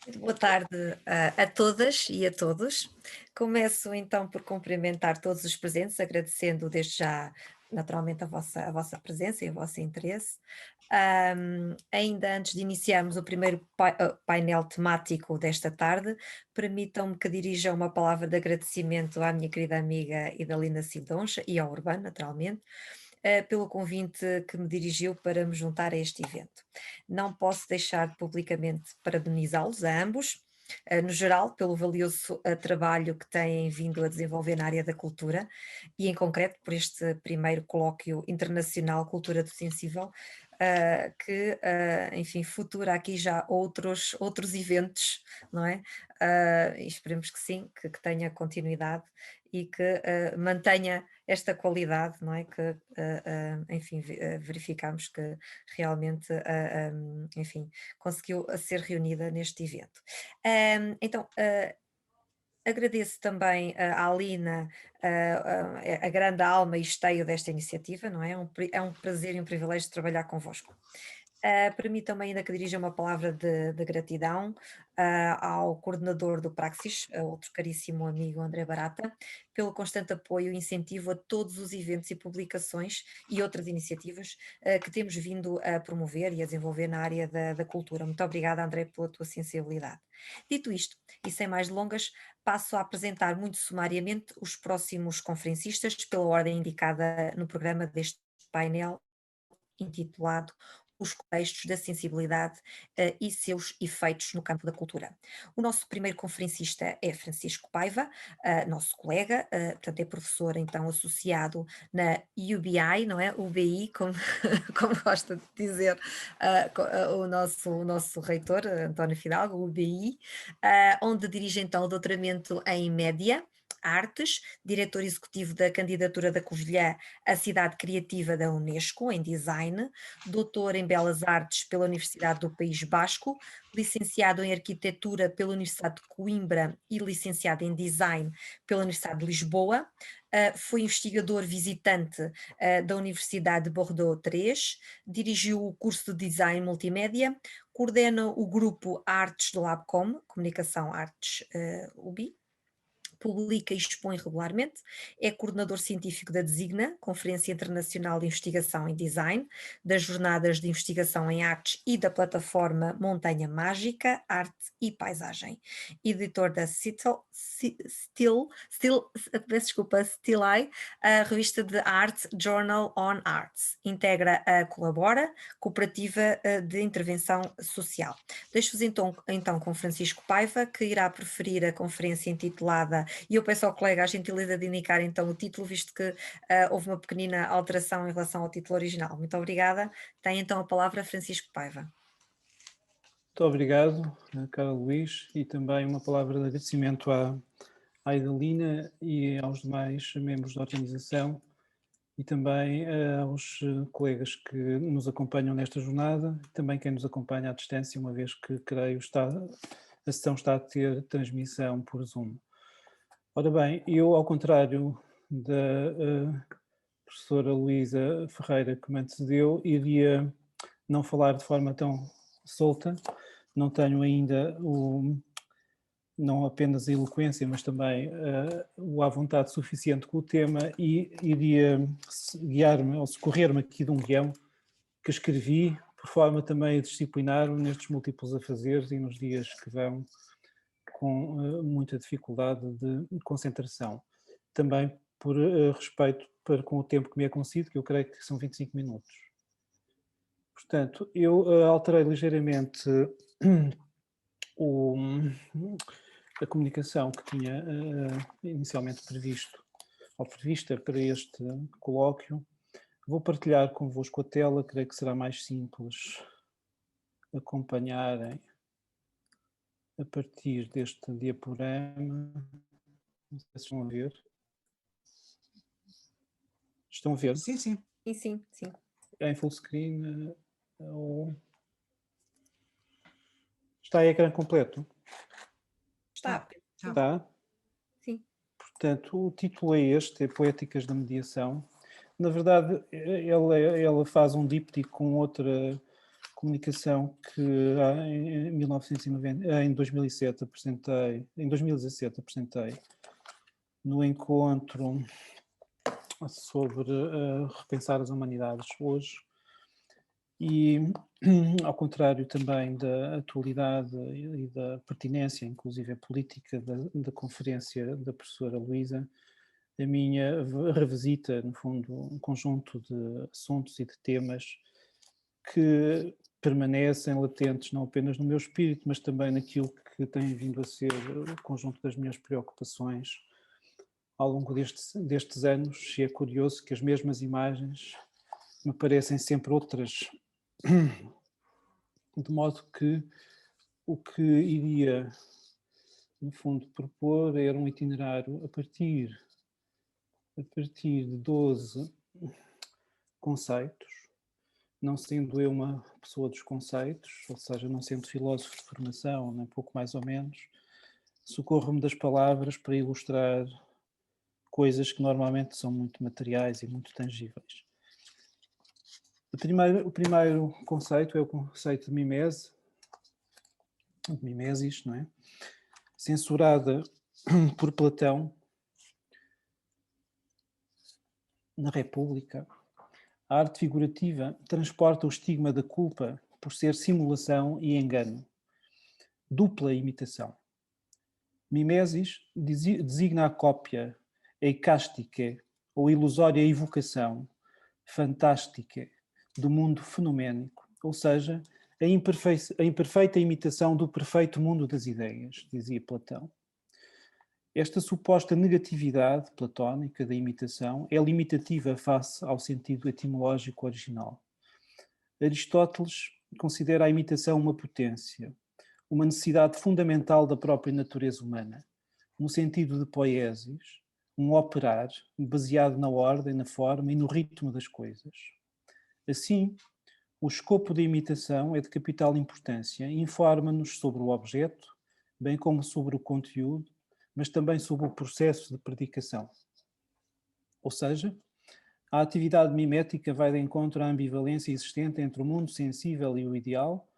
Muito boa tarde a todas e a todos. Começo então por cumprimentar todos os presentes, agradecendo desde já, naturalmente, a vossa presença e o vosso interesse. Ainda antes de iniciarmos o primeiro painel temático desta tarde, permitam-me que dirija uma palavra de agradecimento à minha querida amiga Idalina Sidoncha e ao Urbano, naturalmente, pelo convite que me dirigiu para me juntar a este evento. Não posso deixar de publicamente parabenizá-los a ambos, no geral, pelo valioso trabalho que têm vindo a desenvolver na área da cultura e, em concreto, por este primeiro colóquio internacional Cultura do Sensível, que, enfim, futura aqui já outros eventos, não é? E esperemos que sim, que tenha continuidade e que mantenha esta qualidade, não é? Que, enfim, verificamos que realmente, enfim, conseguiu ser reunida neste evento. Então, agradeço também à Alina a grande alma e esteio desta iniciativa, não é? É um prazer e um privilégio trabalhar convosco. Permitam-me ainda que dirija uma palavra de gratidão ao coordenador do Praxis, a outro caríssimo amigo André Barata, pelo constante apoio e incentivo a todos os eventos e publicações e outras iniciativas que temos vindo a promover e a desenvolver na área da cultura. Muito obrigada, André, pela tua sensibilidade. Dito isto, e sem mais delongas, passo a apresentar muito sumariamente os próximos conferencistas, pela ordem indicada no programa deste painel intitulado Os contextos da sensibilidade e seus efeitos no campo da cultura. O nosso primeiro conferencista é Francisco Paiva, nosso colega, portanto é professor então associado na UBI, não é? UBI, como, como gosta de dizer o nosso reitor, António Fidalgo, UBI, onde dirige então o doutoramento em média, artes, diretor executivo da candidatura da Covilhã à cidade criativa da Unesco em design, doutor em belas artes pela Universidade do País Basco, licenciado em arquitetura pela Universidade de Coimbra e licenciado em design pela Universidade de Lisboa. Foi investigador visitante da Universidade de Bordeaux III, dirigiu o curso de design multimédia, coordena o grupo Artes do Labcom, Comunicação Artes UBI, publica e expõe regularmente, é coordenador científico da Designa, Conferência Internacional de Investigação em Design, das Jornadas de Investigação em Artes e da plataforma Montanha Mágica, Arte e Paisagem. Editor da peço desculpa, Still Eye, a revista de arte Journal on Arts. Integra a Colabora, cooperativa de intervenção social. Deixo-vos então com Francisco Paiva, que irá preferir a conferência intitulada, e eu peço ao colega a gentileza de indicar então o título, visto que houve uma pequenina alteração em relação ao título original. Muito obrigada. Tem então a palavra Francisco Paiva. Muito obrigado, Carlos Luís, e também uma palavra de agradecimento à Idalina e aos demais membros da organização e também aos colegas que nos acompanham nesta jornada e também quem nos acompanha à distância, uma vez que, creio, a sessão está a ter transmissão por Zoom. Ora bem, eu, ao contrário da professora Luísa Ferreira que me antecedeu, iria não falar de forma tão solta, não tenho ainda não apenas a eloquência, mas também o à vontade suficiente com o tema e iria guiar-me ou socorrer-me aqui de um guião que escrevi por forma também a disciplinar-me nestes múltiplos afazeres e nos dias que vão com muita dificuldade de concentração. Também por respeito com o tempo que me é concedido, que eu creio que são 25 minutos. Portanto, eu alterei ligeiramente a comunicação que tinha inicialmente previsto ou prevista para este colóquio. Vou partilhar convosco a tela, creio que será mais simples acompanharem a partir deste diaporama. Não sei se estão a ver. Estão a ver? Sim, sim. Sim, sim, sim. É em full screen ou... Está em ecrã completo? Está. Está? Sim. Portanto, o título é este, é Poéticas da Mediação. Na verdade, ela faz um díptico com comunicação que em 1990, em 2007 apresentei, em 2017 apresentei no encontro sobre repensar as humanidades hoje, e ao contrário também da atualidade e da pertinência, inclusive política, da conferência da professora Luísa, a minha revisita, no fundo, um conjunto de assuntos e de temas que permanecem latentes não apenas no meu espírito, mas também naquilo que tem vindo a ser o conjunto das minhas preocupações ao longo destes anos, e é curioso que as mesmas imagens me parecem sempre outras, de modo que o que iria, no fundo, propor era um itinerário a partir de 12 conceitos, não sendo eu uma pessoa dos conceitos, ou seja, não sendo filósofo de formação, nem pouco mais ou menos, socorro-me das palavras para ilustrar coisas que normalmente são muito materiais e muito tangíveis. O primeiro conceito é o conceito de mimesis, não é? Censurada por Platão na República. A arte figurativa transporta o estigma da culpa por ser simulação e engano. Dupla imitação. Mimesis designa a cópia, a eicástica ou ilusória evocação, fantástica, do mundo fenoménico, ou seja, a imperfeita imitação do perfeito mundo das ideias, dizia Platão. Esta suposta negatividade platónica da imitação é limitativa face ao sentido etimológico original. Aristóteles considera a imitação uma potência, uma necessidade fundamental da própria natureza humana, no sentido de poiesis, um operar baseado na ordem, na forma e no ritmo das coisas. Assim, o escopo da imitação é de capital importância e informa-nos sobre o objeto, bem como sobre o conteúdo, mas também sobre o processo de predicação. Ou seja, a atividade mimética vai de encontro à ambivalência existente entre o mundo sensível e o ideal,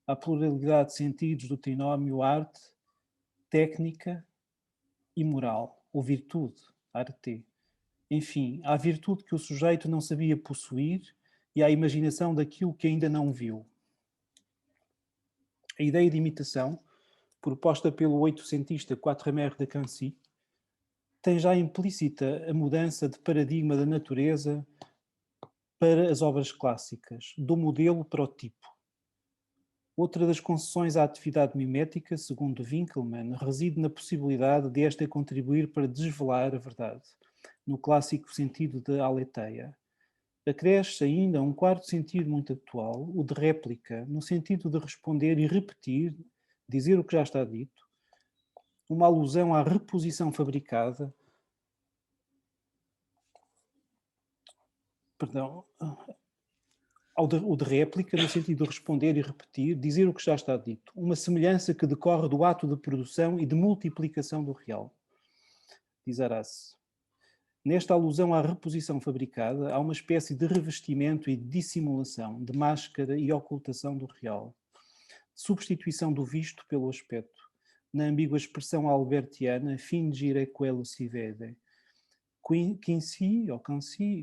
à pluralidade de sentidos do trinómio arte, técnica e moral, ou virtude, arte. Enfim, à virtude que o sujeito não sabia possuir e à imaginação daquilo que ainda não viu. A ideia de imitação, proposta pelo oitocentista Quatremère de Quincy, tem já implícita a mudança de paradigma da natureza para as obras clássicas, do modelo para o tipo. Outra das concessões à atividade mimética, segundo Winckelmann, reside na possibilidade de esta contribuir para desvelar a verdade, no clássico sentido de aletheia. Acresce ainda um quarto sentido muito atual, o de réplica, no sentido de responder e repetir, dizer o que já está dito, uma alusão à reposição fabricada, o de réplica, no sentido de responder e repetir, dizer o que já está dito, uma semelhança que decorre do ato de produção e de multiplicação do real, diz Horácio. Nesta alusão à reposição fabricada, há uma espécie de revestimento e de dissimulação, de máscara e ocultação do real, substituição do visto pelo aspecto, na ambígua expressão albertiana fingere quello si vede. Quincy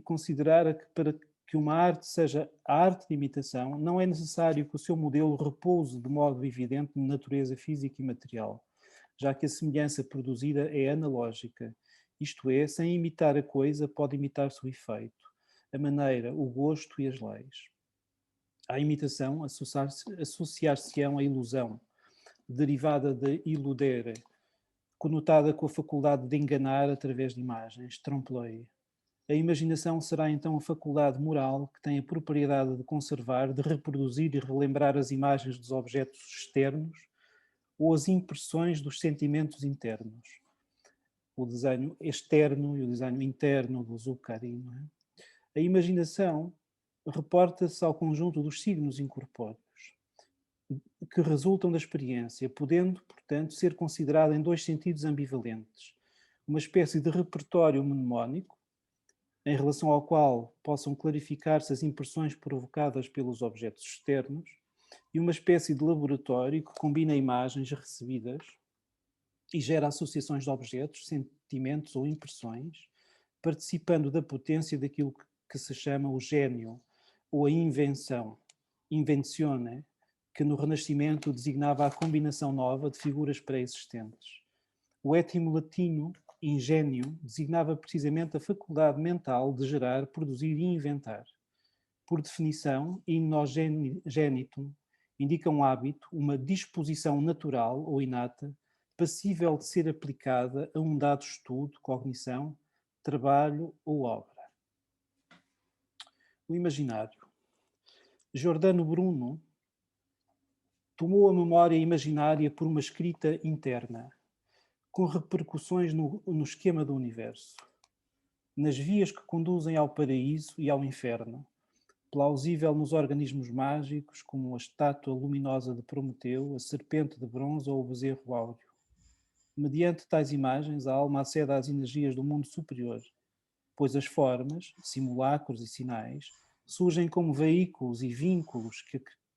considerara que para que uma arte seja a arte de imitação, não é necessário que o seu modelo repouse de modo evidente na natureza física e material, já que a semelhança produzida é analógica, isto é, sem imitar a coisa pode imitar-se o efeito, a maneira, o gosto e as leis. À imitação associar-se-ão a ilusão, derivada de illudere, conotada com a faculdade de enganar através de imagens, trompe-l'œil. A imaginação será então a faculdade moral que tem a propriedade de conservar, de reproduzir e relembrar as imagens dos objetos externos ou as impressões dos sentimentos internos. O desenho externo e o desenho interno do Zuccari. A imaginação reporta-se ao conjunto dos signos incorpóreos que resultam da experiência, podendo, portanto, ser considerada em dois sentidos ambivalentes. Uma espécie de repertório mnemónico, em relação ao qual possam clarificar-se as impressões provocadas pelos objetos externos, e uma espécie de laboratório que combina imagens recebidas e gera associações de objetos, sentimentos ou impressões, participando da potência daquilo que se chama o gênio ou a invenção, invenzione, que no Renascimento designava a combinação nova de figuras pré-existentes. O étimo latino ingênio designava precisamente a faculdade mental de gerar, produzir e inventar. Por definição, inogenitum indica um hábito, uma disposição natural ou inata, passível de ser aplicada a um dado estudo, cognição, trabalho ou obra. O imaginário. Giordano Bruno tomou a memória imaginária por uma escrita interna, com repercussões no esquema do universo, nas vias que conduzem ao paraíso e ao inferno, plausível nos organismos mágicos, como a estátua luminosa de Prometeu, a serpente de bronze ou o bezerro áureo. Mediante tais imagens, a alma acede às energias do mundo superior, pois as formas, simulacros e sinais, surgem como veículos e vínculos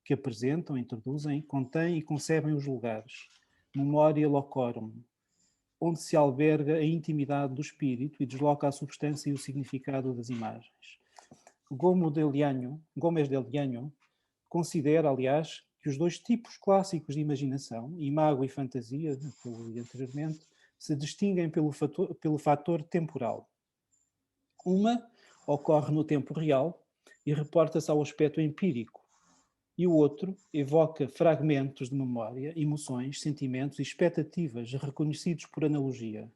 que apresentam, introduzem, contêm e concebem os lugares. Memoria locorum, onde se alberga a intimidade do espírito e desloca a substância e o significado das imagens. Gomes del Llano considera, aliás, que os dois tipos clássicos de imaginação, imago e fantasia, que eu li anteriormente, se distinguem pelo fator temporal. Uma ocorre no tempo real e reporta-se ao aspecto empírico, e o outro evoca fragmentos de memória, emoções, sentimentos e expectativas reconhecidos por analogia.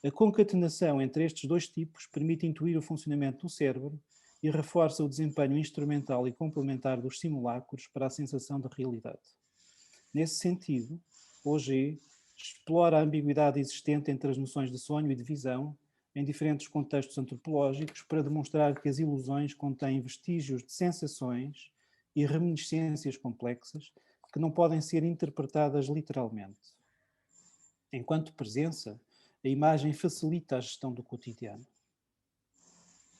A concatenação entre estes dois tipos permite intuir o funcionamento do cérebro e reforça o desempenho instrumental e complementar dos simulacros para a sensação de realidade. Nesse sentido, Auger explora a ambiguidade existente entre as noções de sonho e de visão em diferentes contextos antropológicos para demonstrar que as ilusões contêm vestígios de sensações e reminiscências complexas que não podem ser interpretadas literalmente. Enquanto presença, a imagem facilita a gestão do cotidiano.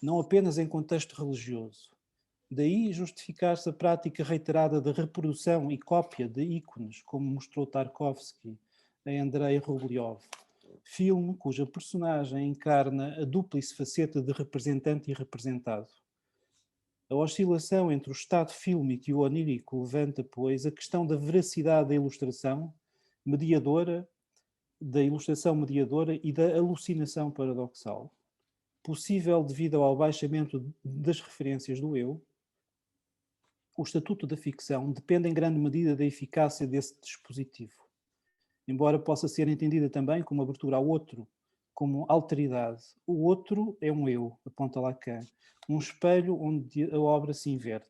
Não apenas em contexto religioso. Daí justificar-se a prática reiterada de reprodução e cópia de ícones, como mostrou Tarkovsky em Andrei Rublev, filme cuja personagem encarna a dúplice faceta de representante e representado. A oscilação entre o estado fílmico e o onírico levanta, pois, a questão da veracidade da ilustração mediadora e da alucinação paradoxal. Possível devido ao abaixamento das referências do eu, o estatuto da ficção depende em grande medida da eficácia desse dispositivo. Embora possa ser entendida também como abertura ao outro, como alteridade. O outro é um eu, aponta Lacan, um espelho onde a obra se inverte.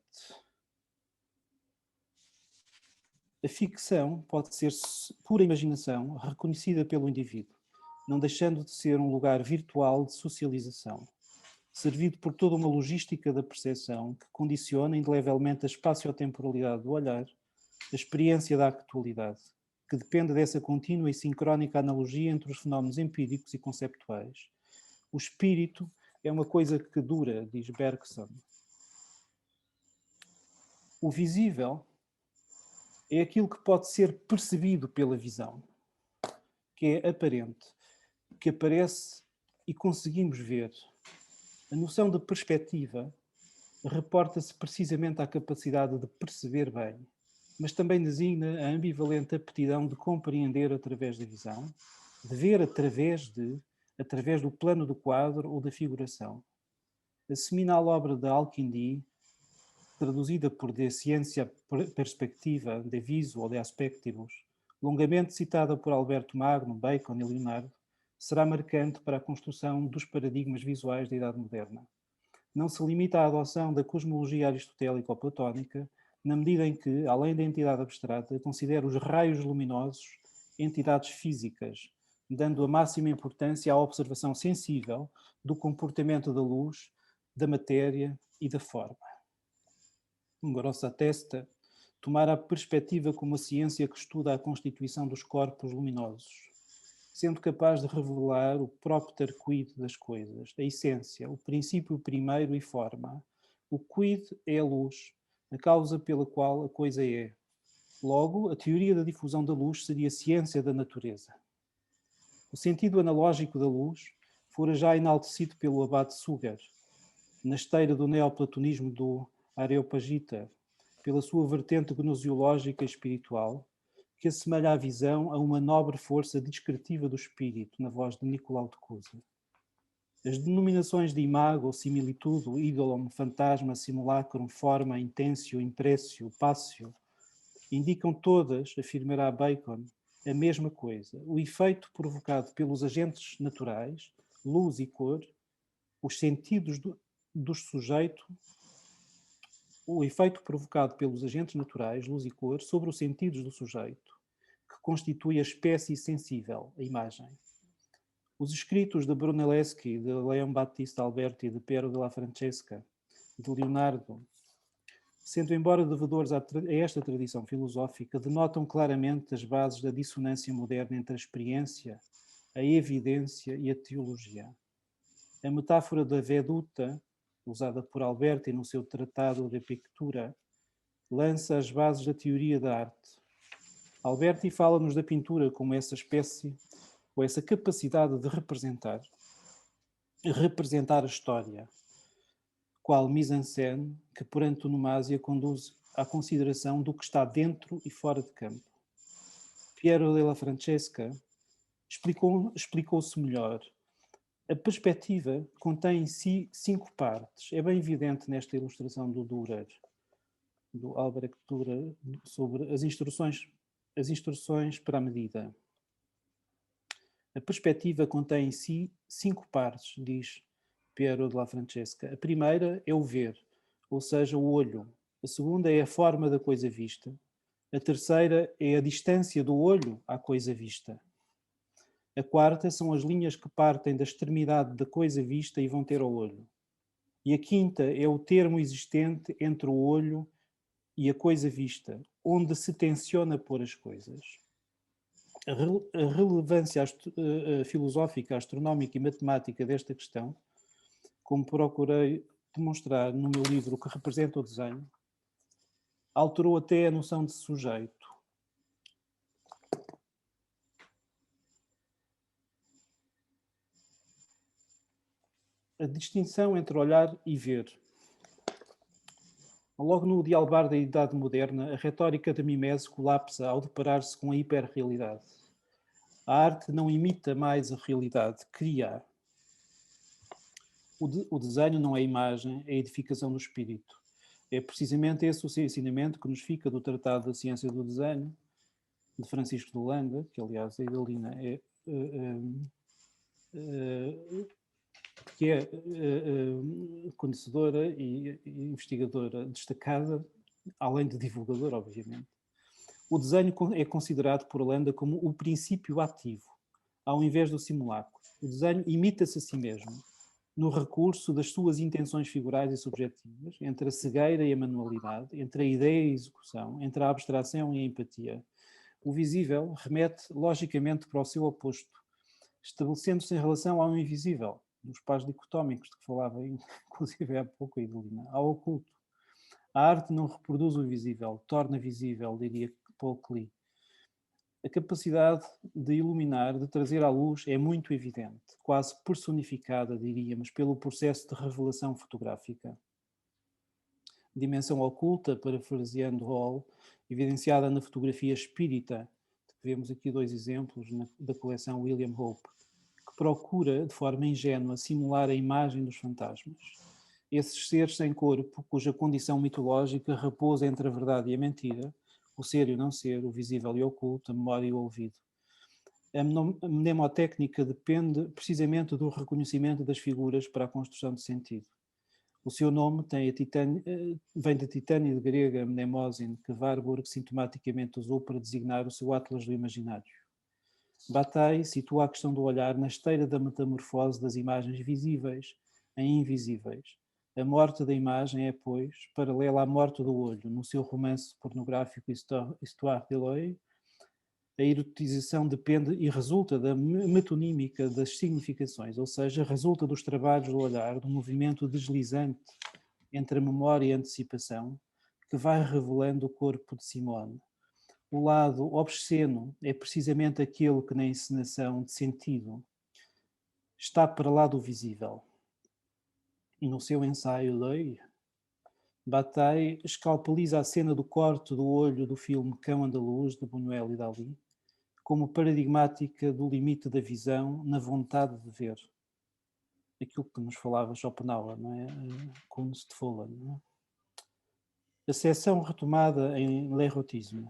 A ficção pode ser pura imaginação, reconhecida pelo indivíduo, não deixando de ser um lugar virtual de socialização, servido por toda uma logística da percepção que condiciona indelevelmente a espaço-temporalidade do olhar, a experiência da actualidade, que depende dessa contínua e sincrónica analogia entre os fenómenos empíricos e conceptuais. O espírito é uma coisa que dura, diz Bergson. O visível é aquilo que pode ser percebido pela visão, que é aparente, que aparece e conseguimos ver. A noção de perspectiva reporta-se precisamente à capacidade de perceber bem, mas também designa a ambivalente aptidão de compreender através da visão, de ver através do plano do quadro ou da figuração. A seminal obra de Al-Kindi, traduzida por De Ciência Perspectiva, de Viso ou de Aspectibus, longamente citada por Alberto Magno, Bacon e Leonardo, será marcante para a construção dos paradigmas visuais da Idade Moderna. Não se limita à adoção da cosmologia aristotélica ou platónica, na medida em que, além da entidade abstrata, considera os raios luminosos entidades físicas, dando a máxima importância à observação sensível do comportamento da luz, da matéria e da forma. Grossa testa tomar a perspectiva como a ciência que estuda a constituição dos corpos luminosos, sendo capaz de revelar o propter quid das coisas, a essência, o princípio primeiro e forma. O quid é a luz, a causa pela qual a coisa é. Logo, a teoria da difusão da luz seria ciência da natureza. O sentido analógico da luz fora já enaltecido pelo abade Suger, na esteira do neoplatonismo do Areopagita, pela sua vertente gnosiológica e espiritual, que assemelha a visão a uma nobre força descritiva do espírito, na voz de Nicolau de Cusa. As denominações de imago, similitudo, ídolon, fantasma, simulacrum, forma, intensio, impressio, passio, indicam todas, afirmará Bacon, a mesma coisa: o efeito provocado pelos agentes naturais, luz e cor, os sentidos do sujeito, o efeito provocado pelos agentes naturais, luz e cor, sobre os sentidos do sujeito, que constitui a espécie sensível, a imagem. Os escritos de Brunelleschi, de Leon Battista Alberti, de Piero della Francesca, de Leonardo, sendo embora devedores a esta tradição filosófica, denotam claramente as bases da dissonância moderna entre a experiência, a evidência e a teologia. A metáfora da veduta, usada por Alberti no seu Tratado de Pictura, lança as bases da teoria da arte. Alberti fala-nos da pintura como essa espécie, ou essa capacidade de representar a história, qual mise-en-scène que por antonomasia conduz à consideração do que está dentro e fora de campo. Piero della Francesca explicou-se melhor. A perspectiva contém em si 5 partes. É bem evidente nesta ilustração do Dürer, do Albrecht Dürer, sobre as instruções para a medida. A perspectiva contém em si 5 partes, diz Piero della Francesca. A primeira é o ver, ou seja, o olho. A segunda é a forma da coisa vista. A terceira é a distância do olho à coisa vista. A quarta são as linhas que partem da extremidade da coisa vista e vão ter ao olho. E a quinta é o termo existente entre o olho e a coisa vista, onde se tenciona pôr as coisas. A relevância filosófica, astronómica e matemática desta questão, como procurei demonstrar no meu livro O que representa o desenho, alterou até a noção de sujeito. A distinção entre olhar e ver. Logo no dialbar da Idade Moderna, a retórica da mimese colapsa ao deparar-se com a hiperrealidade. A arte não imita mais a realidade, cria. O desenho não é imagem, é edificação do espírito. É precisamente esse o ensinamento que nos fica do Tratado da Ciência do Desenho, de Francisco de Holanda, que aliás a Idalina é conhecedora e investigadora destacada, além de divulgadora, obviamente. O desenho é considerado por Holanda como o princípio ativo, ao invés do simulacro. O desenho imita-se a si mesmo, no recurso das suas intenções figurais e subjetivas, entre a cegueira e a manualidade, entre a ideia e a execução, entre a abstração e a empatia. O visível remete logicamente para o seu oposto, estabelecendo-se em relação ao invisível, dos pares dicotómicos de que falava, inclusive há pouco, Idalina, ao oculto. A arte não reproduz o visível, torna visível, diria Paul Klee. A capacidade de iluminar, de trazer à luz, é muito evidente, quase personificada, diríamos, pelo processo de revelação fotográfica. Dimensão oculta, parafraseando Hall, evidenciada na fotografia espírita. Vemos aqui 2 exemplos da coleção William Hope, que procura, de forma ingênua, simular a imagem dos fantasmas. Esses seres sem corpo, cuja condição mitológica repousa entre a verdade e a mentira, o ser e o não ser, o visível e o oculto, a memória e o ouvido. A mnemotécnica depende precisamente do reconhecimento das figuras para a construção de sentido. O seu nome vem da Titânia de grega mnemosin, que Warburg sintomaticamente usou para designar o seu Atlas do Imaginário. Bataille situa a questão do olhar na esteira da metamorfose das imagens visíveis em invisíveis. A morte da imagem é, pois, paralela à morte do olho. No seu romance pornográfico Histoire de l'œil, a erotização depende e resulta da metonímica das significações, ou seja, resulta dos trabalhos do olhar, do movimento deslizante entre a memória e a antecipação, que vai revelando o corpo de Simone. o lado obsceno é precisamente aquele que na encenação de sentido está para lá do visível. E no seu ensaio L'Œil, Bataille escalpeliza a cena do corte do olho do filme Cão Andaluz, de Buñuel e Dalí, como paradigmática do limite da visão na vontade de ver. Aquilo que nos falava Schopenhauer, não é? Kunstvollen, não é? A seção retomada em L'Érotisme.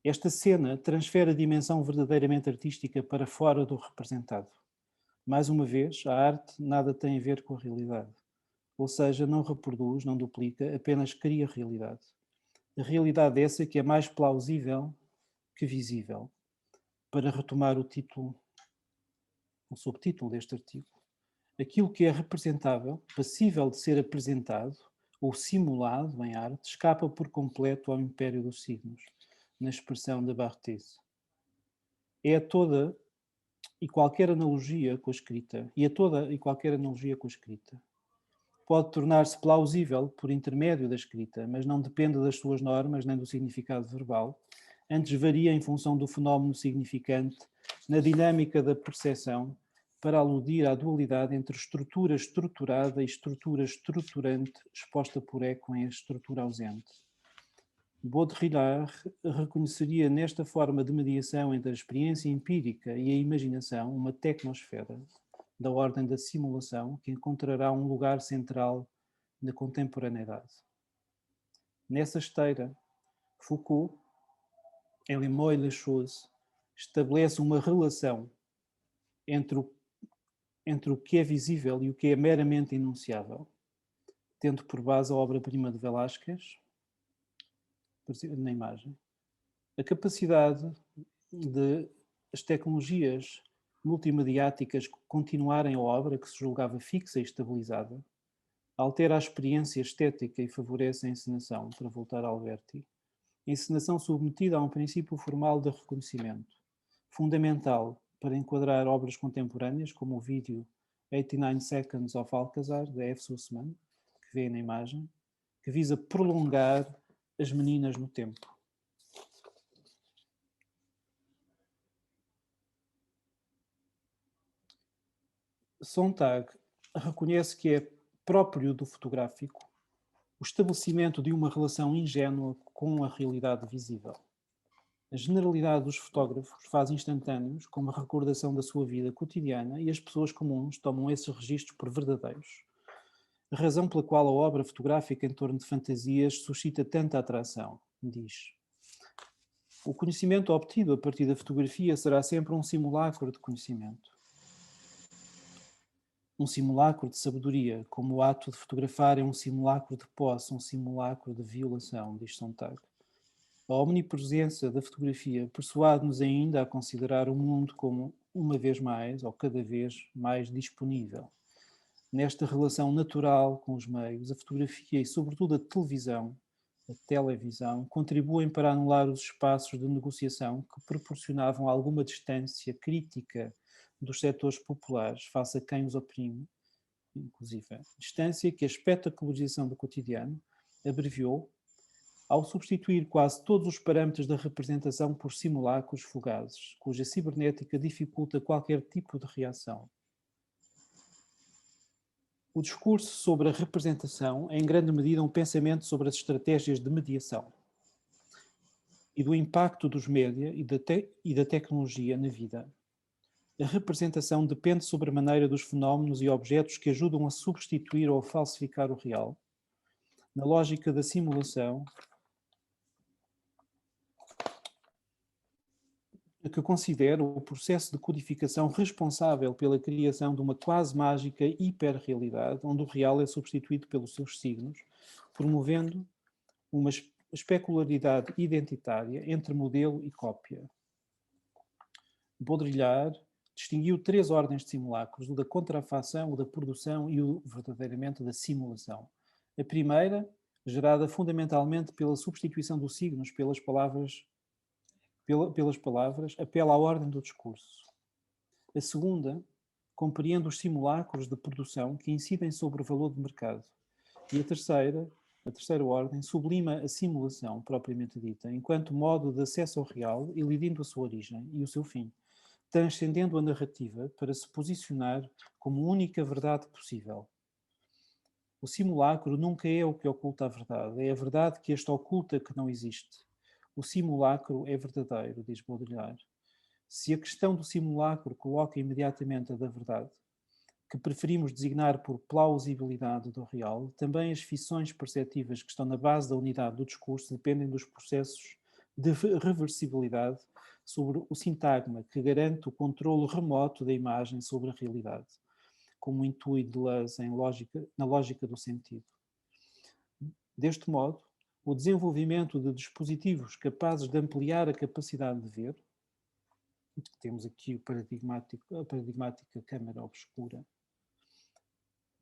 Esta cena transfere a dimensão verdadeiramente artística para fora do representado. Mais uma vez, a arte nada tem a ver com a realidade. Ou seja, não reproduz, não duplica, apenas cria realidade. A realidade essa que é mais plausível que visível. Para retomar o título, o subtítulo deste artigo. Aquilo que é representável, passível de ser apresentado ou simulado em arte, escapa por completo ao império dos signos, na expressão de Barthes. É toda e qualquer analogia com a escrita, pode tornar-se plausível por intermédio da escrita, mas não depende das suas normas nem do significado verbal, antes varia em função do fenómeno significante na dinâmica da percepção, para aludir à dualidade entre estrutura estruturada e estrutura estruturante exposta por eco em estrutura ausente. Baudrillard reconheceria nesta forma de mediação entre a experiência empírica e a imaginação uma tecnosfera da ordem da simulação que encontrará um lugar central na contemporaneidade. Nessa esteira, Foucault, em Les Mots et les Choses, estabelece uma relação entre o que é visível e o que é meramente enunciável, tendo por base a obra-prima de Velázquez, na imagem. A capacidade de as tecnologias multimediáticas continuarem a obra que se julgava fixa e estabilizada, altera a experiência estética e favorece a encenação, para voltar a Alberti. A encenação submetida a um princípio formal de reconhecimento, fundamental para enquadrar obras contemporâneas, como o vídeo 89 Seconds of Alcazar, de F. Sussman, que vê na imagem, que visa prolongar as meninas no tempo. Sontag reconhece que é próprio do fotográfico o estabelecimento de uma relação ingênua com a realidade visível. A generalidade dos fotógrafos faz instantâneos como a recordação da sua vida cotidiana e as pessoas comuns tomam esses registros por verdadeiros. A razão pela qual a obra fotográfica em torno de fantasias suscita tanta atração, diz. O conhecimento obtido a partir da fotografia será sempre um simulacro de conhecimento. Um simulacro de sabedoria, como o ato de fotografar é um simulacro de posse, um simulacro de violação, diz Sontag. A omnipresença da fotografia persuade-nos ainda a considerar o mundo como, uma vez mais, ou cada vez mais disponível. Nesta relação natural com os meios, a fotografia e, sobretudo, a televisão, contribuem para anular os espaços de negociação que proporcionavam alguma distância crítica dos setores populares face a quem os oprime, inclusive. Distância que a espetacularização do cotidiano abreviou ao substituir quase todos os parâmetros da representação por simulacros fugazes, cuja cibernética dificulta qualquer tipo de reação. O discurso sobre a representação é em grande medida um pensamento sobre as estratégias de mediação e do impacto dos média e da tecnologia na vida. A representação depende sobremaneira dos fenómenos e objetos que ajudam a substituir ou a falsificar o real. Na lógica da simulação, que considera o processo de codificação responsável pela criação de uma quase mágica hiperrealidade, onde o real é substituído pelos seus signos, promovendo uma especularidade identitária entre modelo e cópia. Baudrillard distinguiu 3 ordens de simulacros: o da contrafação, o da produção e o verdadeiramente da simulação. A primeira, gerada fundamentalmente pela substituição dos signos pelas palavras, apela à ordem do discurso. A segunda compreende os simulacros de produção que incidem sobre o valor de mercado. E a terceira a terceira ordem, sublima a simulação propriamente dita, enquanto modo de acesso ao real, elidindo a sua origem e o seu fim, transcendendo a narrativa para se posicionar como única verdade possível. O simulacro nunca é o que oculta a verdade, é a verdade que esta oculta que não existe. O simulacro é verdadeiro, diz Baudrillard. Se a questão do simulacro coloca imediatamente a da verdade, que preferimos designar por plausibilidade do real, também as fissões perceptivas que estão na base da unidade do discurso dependem dos processos de reversibilidade sobre o sintagma, que garante o controlo remoto da imagem sobre a realidade, como intui Deleuze na lógica do sentido. Deste modo, o desenvolvimento de dispositivos capazes de ampliar a capacidade de ver, temos aqui a paradigmática câmara obscura,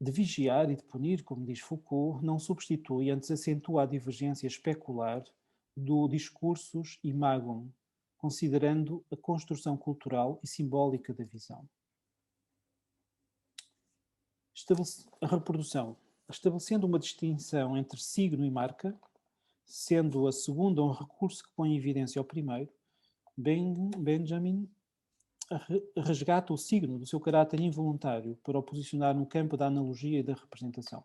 de vigiar e de punir, como diz Foucault, não substitui, antes acentua a divergência especular do discursus imagum, considerando a construção cultural e simbólica da visão. A reprodução. Estabelecendo uma distinção entre signo e marca, sendo a segunda um recurso que põe em evidência o primeiro, Benjamin resgata o signo do seu caráter involuntário para o posicionar no campo da analogia e da representação.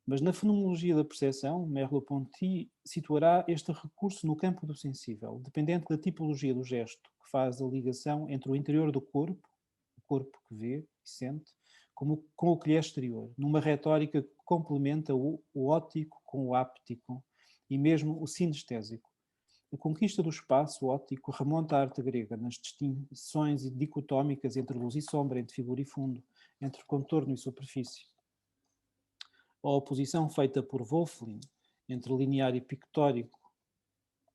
Mas na fenomenologia da percepção, Merleau-Ponty situará este recurso no campo do sensível, dependente da tipologia do gesto, que faz a ligação entre o interior do corpo, o corpo que vê e sente, com o que lhe é exterior, numa retórica que complementa o óptico com o áptico e mesmo o sinestésico. A conquista do espaço óptico remonta à arte grega nas distinções dicotómicas entre luz e sombra, entre figura e fundo, entre contorno e superfície. A oposição feita por Wolfling entre linear e pictórico,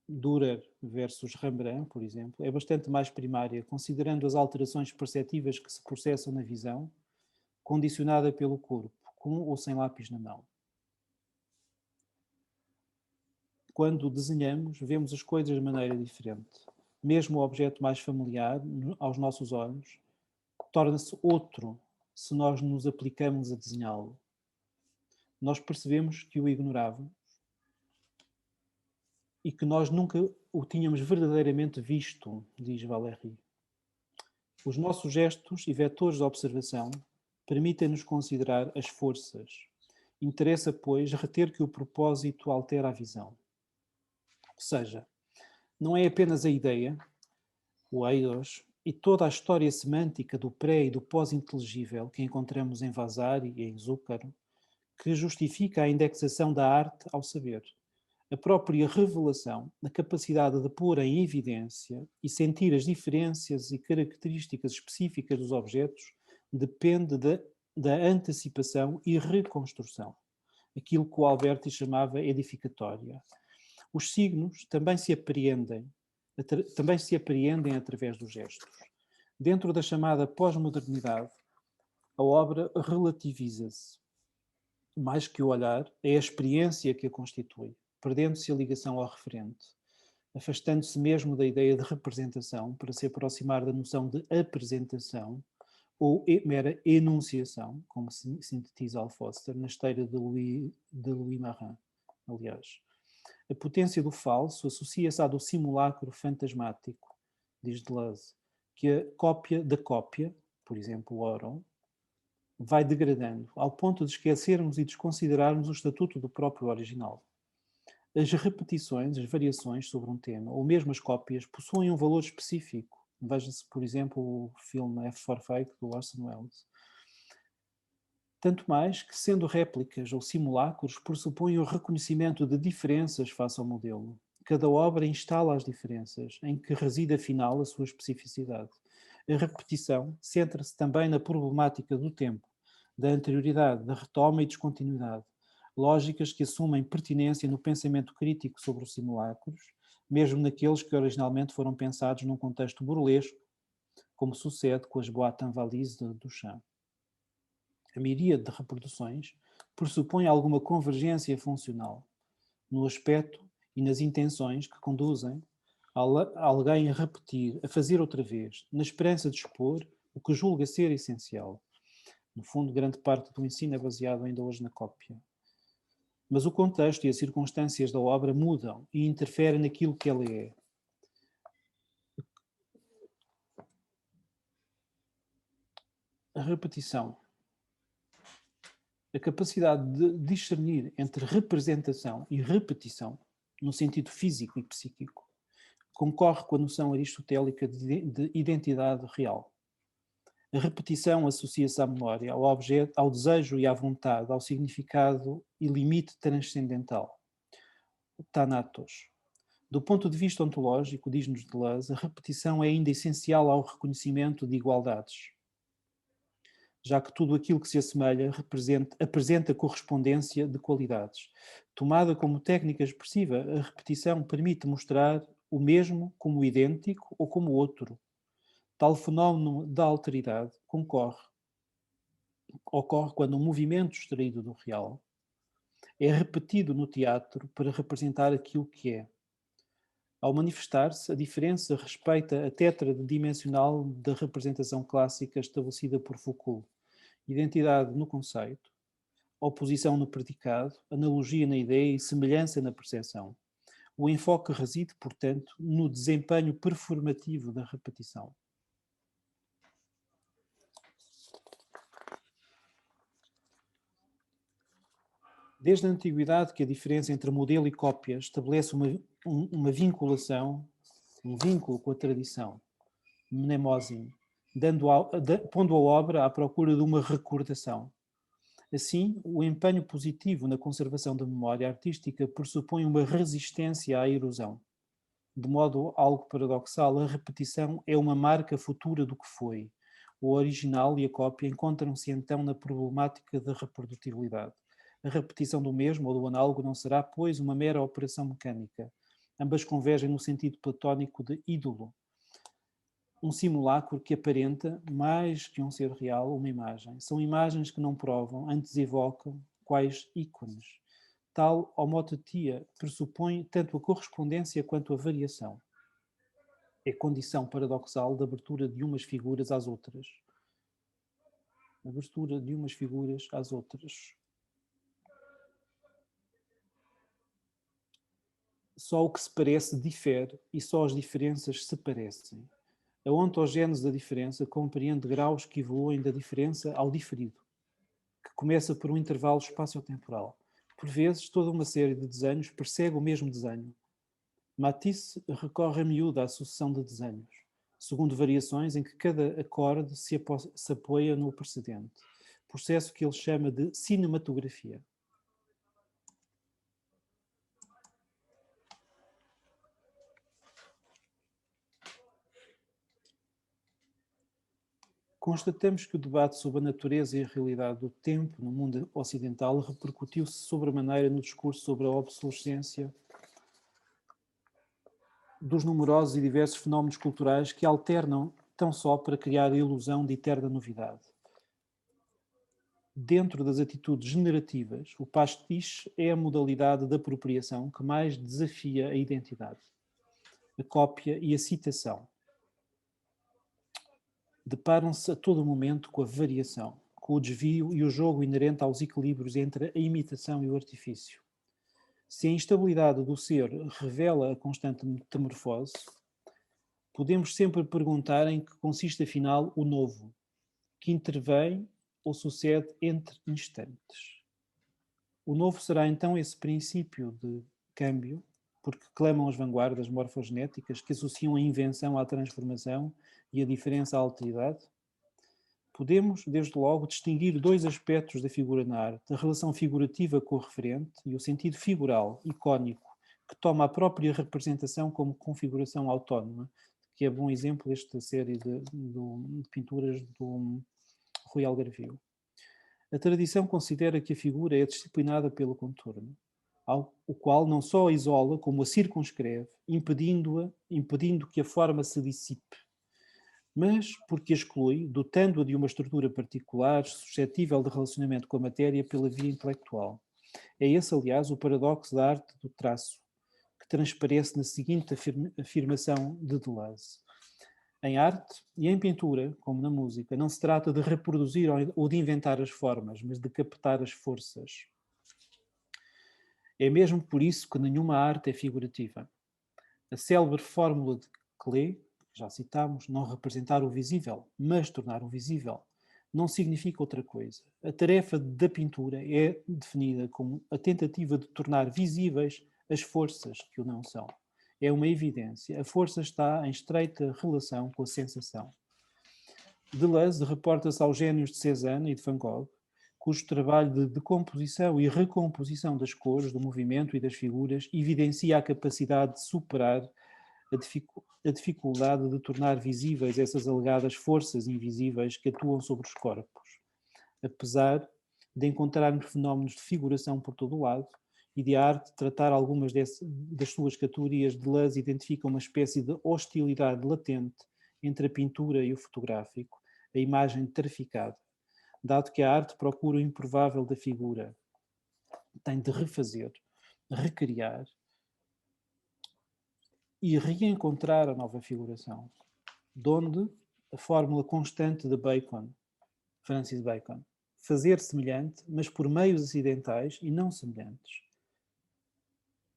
Dürer versus Rembrandt, por exemplo, é bastante mais primária, considerando as alterações perceptivas que se processam na visão, condicionada pelo corpo, com ou sem lápis na mão. Quando desenhamos, vemos as coisas de maneira diferente. Mesmo o objeto mais familiar, aos nossos olhos, torna-se outro se nós nos aplicamos a desenhá-lo. Nós percebemos que o ignorávamos e que nós nunca o tínhamos verdadeiramente visto, diz Valéry. Os nossos gestos e vetores de observação permitem-nos considerar as forças. Interessa, pois, reter que o propósito altera a visão. Ou seja, não é apenas a ideia, o eidos, e toda a história semântica do pré e do pós-inteligível que encontramos em Vasari e em Zúcaro, que justifica a indexação da arte ao saber. A própria revelação, a capacidade de pôr em evidência e sentir as diferenças e características específicas dos objetos, depende da antecipação e reconstrução, aquilo que o Alberti chamava edificatória. Os signos também se apreendem através dos gestos. Dentro da chamada pós-modernidade, a obra relativiza-se. Mais que o olhar, é a experiência que a constitui, perdendo-se a ligação ao referente, afastando-se mesmo da ideia de representação para se aproximar da noção de apresentação ou mera enunciação, como sintetiza Alfoster na esteira de Louis Marin, aliás. A potência do falso associa-se à do simulacro fantasmático, diz Deleuze, que a cópia da cópia, por exemplo, Oron, vai degradando, ao ponto de esquecermos e desconsiderarmos o estatuto do próprio original. As repetições, as variações sobre um tema, ou mesmo as cópias, possuem um valor específico. Veja-se, por exemplo, o filme F for Fake, do Orson Welles. Tanto mais que, sendo réplicas ou simulacros, pressupõem o reconhecimento de diferenças face ao modelo. Cada obra instala as diferenças, em que reside afinal a sua especificidade. A repetição centra-se também na problemática do tempo, da anterioridade, da retoma e descontinuidade, lógicas que assumem pertinência no pensamento crítico sobre os simulacros, mesmo naqueles que originalmente foram pensados num contexto burlesco, como sucede com as boîtes invalises de Duchamp. A miríade de reproduções pressupõe alguma convergência funcional no aspecto e nas intenções que conduzem alguém a repetir, a fazer outra vez, na esperança de expor o que julga ser essencial. No fundo, grande parte do ensino é baseado ainda hoje na cópia. mas o contexto e as circunstâncias da obra mudam e interferem naquilo que ela é. A repetição. A capacidade de discernir entre representação e repetição, no sentido físico e psíquico, concorre com a noção aristotélica de identidade real. A repetição associa-se à memória, ao objeto, ao desejo e à vontade, ao significado e limite transcendental. O Thanatos. Do ponto de vista ontológico, diz-nos Deleuze, a repetição é ainda essencial ao reconhecimento de igualdades, já que tudo aquilo que se assemelha apresenta correspondência de qualidades. Tomada como técnica expressiva, a repetição permite mostrar o mesmo como idêntico ou como outro. Tal fenómeno da alteridade ocorre quando um movimento extraído do real é repetido no teatro para representar aquilo que é. Ao manifestar-se, a diferença respeita a tétrade dimensional da representação clássica estabelecida por Foucault. Identidade no conceito, oposição no predicado, analogia na ideia e semelhança na percepção. O enfoque reside, portanto, no desempenho performativo da repetição. Desde a antiguidade que a diferença entre modelo e cópia estabelece uma vinculação, um vínculo com a tradição, mnemosine, pondo a obra à procura de uma recordação. Assim, o empenho positivo na conservação da memória artística pressupõe uma resistência à erosão. De modo algo paradoxal, a repetição é uma marca futura do que foi. O original e a cópia encontram-se então na problemática da reprodutibilidade. A repetição do mesmo ou do análogo não será, pois, uma mera operação mecânica. Ambas convergem no sentido platónico de ídolo. Um simulacro que aparenta, mais que um ser real, uma imagem. São imagens que não provam, antes evocam, quais ícones. Tal homotetia pressupõe tanto a correspondência quanto a variação. É condição paradoxal da abertura de umas figuras às outras. Abertura de umas figuras às outras. Só o que se parece difere e só as diferenças se parecem. A ontogênese da diferença compreende graus que evoluem da diferença ao diferido, que começa por um intervalo espaço-temporal. Por vezes, toda uma série de desenhos persegue o mesmo desenho. Matisse recorre a miúdo à sucessão de desenhos, segundo variações em que cada acorde se apoia no precedente, processo que ele chama de cinematografia. Constatamos que o debate sobre a natureza e a realidade do tempo no mundo ocidental repercutiu-se sobremaneira no discurso sobre a obsolescência dos numerosos e diversos fenómenos culturais que alternam tão só para criar a ilusão de eterna novidade. Dentro das atitudes generativas, o pastiche é a modalidade de apropriação que mais desafia a identidade, a cópia e a citação. Deparam-se a todo momento com a variação, com o desvio e o jogo inerente aos equilíbrios entre a imitação e o artifício. Se a instabilidade do ser revela a constante metamorfose, podemos sempre perguntar em que consiste afinal o novo, que intervém ou sucede entre instantes. O novo será então esse princípio de câmbio, porque clamam as vanguardas morfogenéticas que associam a invenção à transformação e a diferença à alteridade? Podemos, desde logo, distinguir dois aspectos da figura na arte, a relação figurativa com o referente e o sentido figural, icónico, que toma a própria representação como configuração autónoma, que é bom exemplo esta série de pinturas do Rui Algarvio. A tradição considera que a figura é disciplinada pelo contorno, o qual não só a isola, como a circunscreve, impedindo que a forma se dissipe, mas porque a exclui, dotando-a de uma estrutura particular, suscetível de relacionamento com a matéria pela via intelectual. É esse, aliás, o paradoxo da arte do traço, que transparece na seguinte afirmação de Deleuze. Em arte e em pintura, como na música, não se trata de reproduzir ou de inventar as formas, mas de captar as forças. É mesmo por isso que nenhuma arte é figurativa. A célebre fórmula de Klee, que já citámos, não representar o visível, mas tornar o visível, não significa outra coisa. A tarefa da pintura é definida como a tentativa de tornar visíveis as forças que o não são. É uma evidência. A força está em estreita relação com a sensação. Deleuze reporta-se aos génios de Cézanne e de Van Gogh, cujo trabalho de decomposição e recomposição das cores, do movimento e das figuras evidencia a capacidade de superar a dificuldade de tornar visíveis essas alegadas forças invisíveis que atuam sobre os corpos. Apesar de encontrarmos fenómenos de figuração por todo o lado e de a arte tratar algumas das suas categorias, Deleuze identifica uma espécie de hostilidade latente entre a pintura e o fotográfico, a imagem traficada, dado que a arte procura o improvável da figura, tem de refazer, recriar e reencontrar a nova figuração, donde a fórmula constante de Bacon, Francis Bacon, fazer semelhante, mas por meios acidentais e não semelhantes.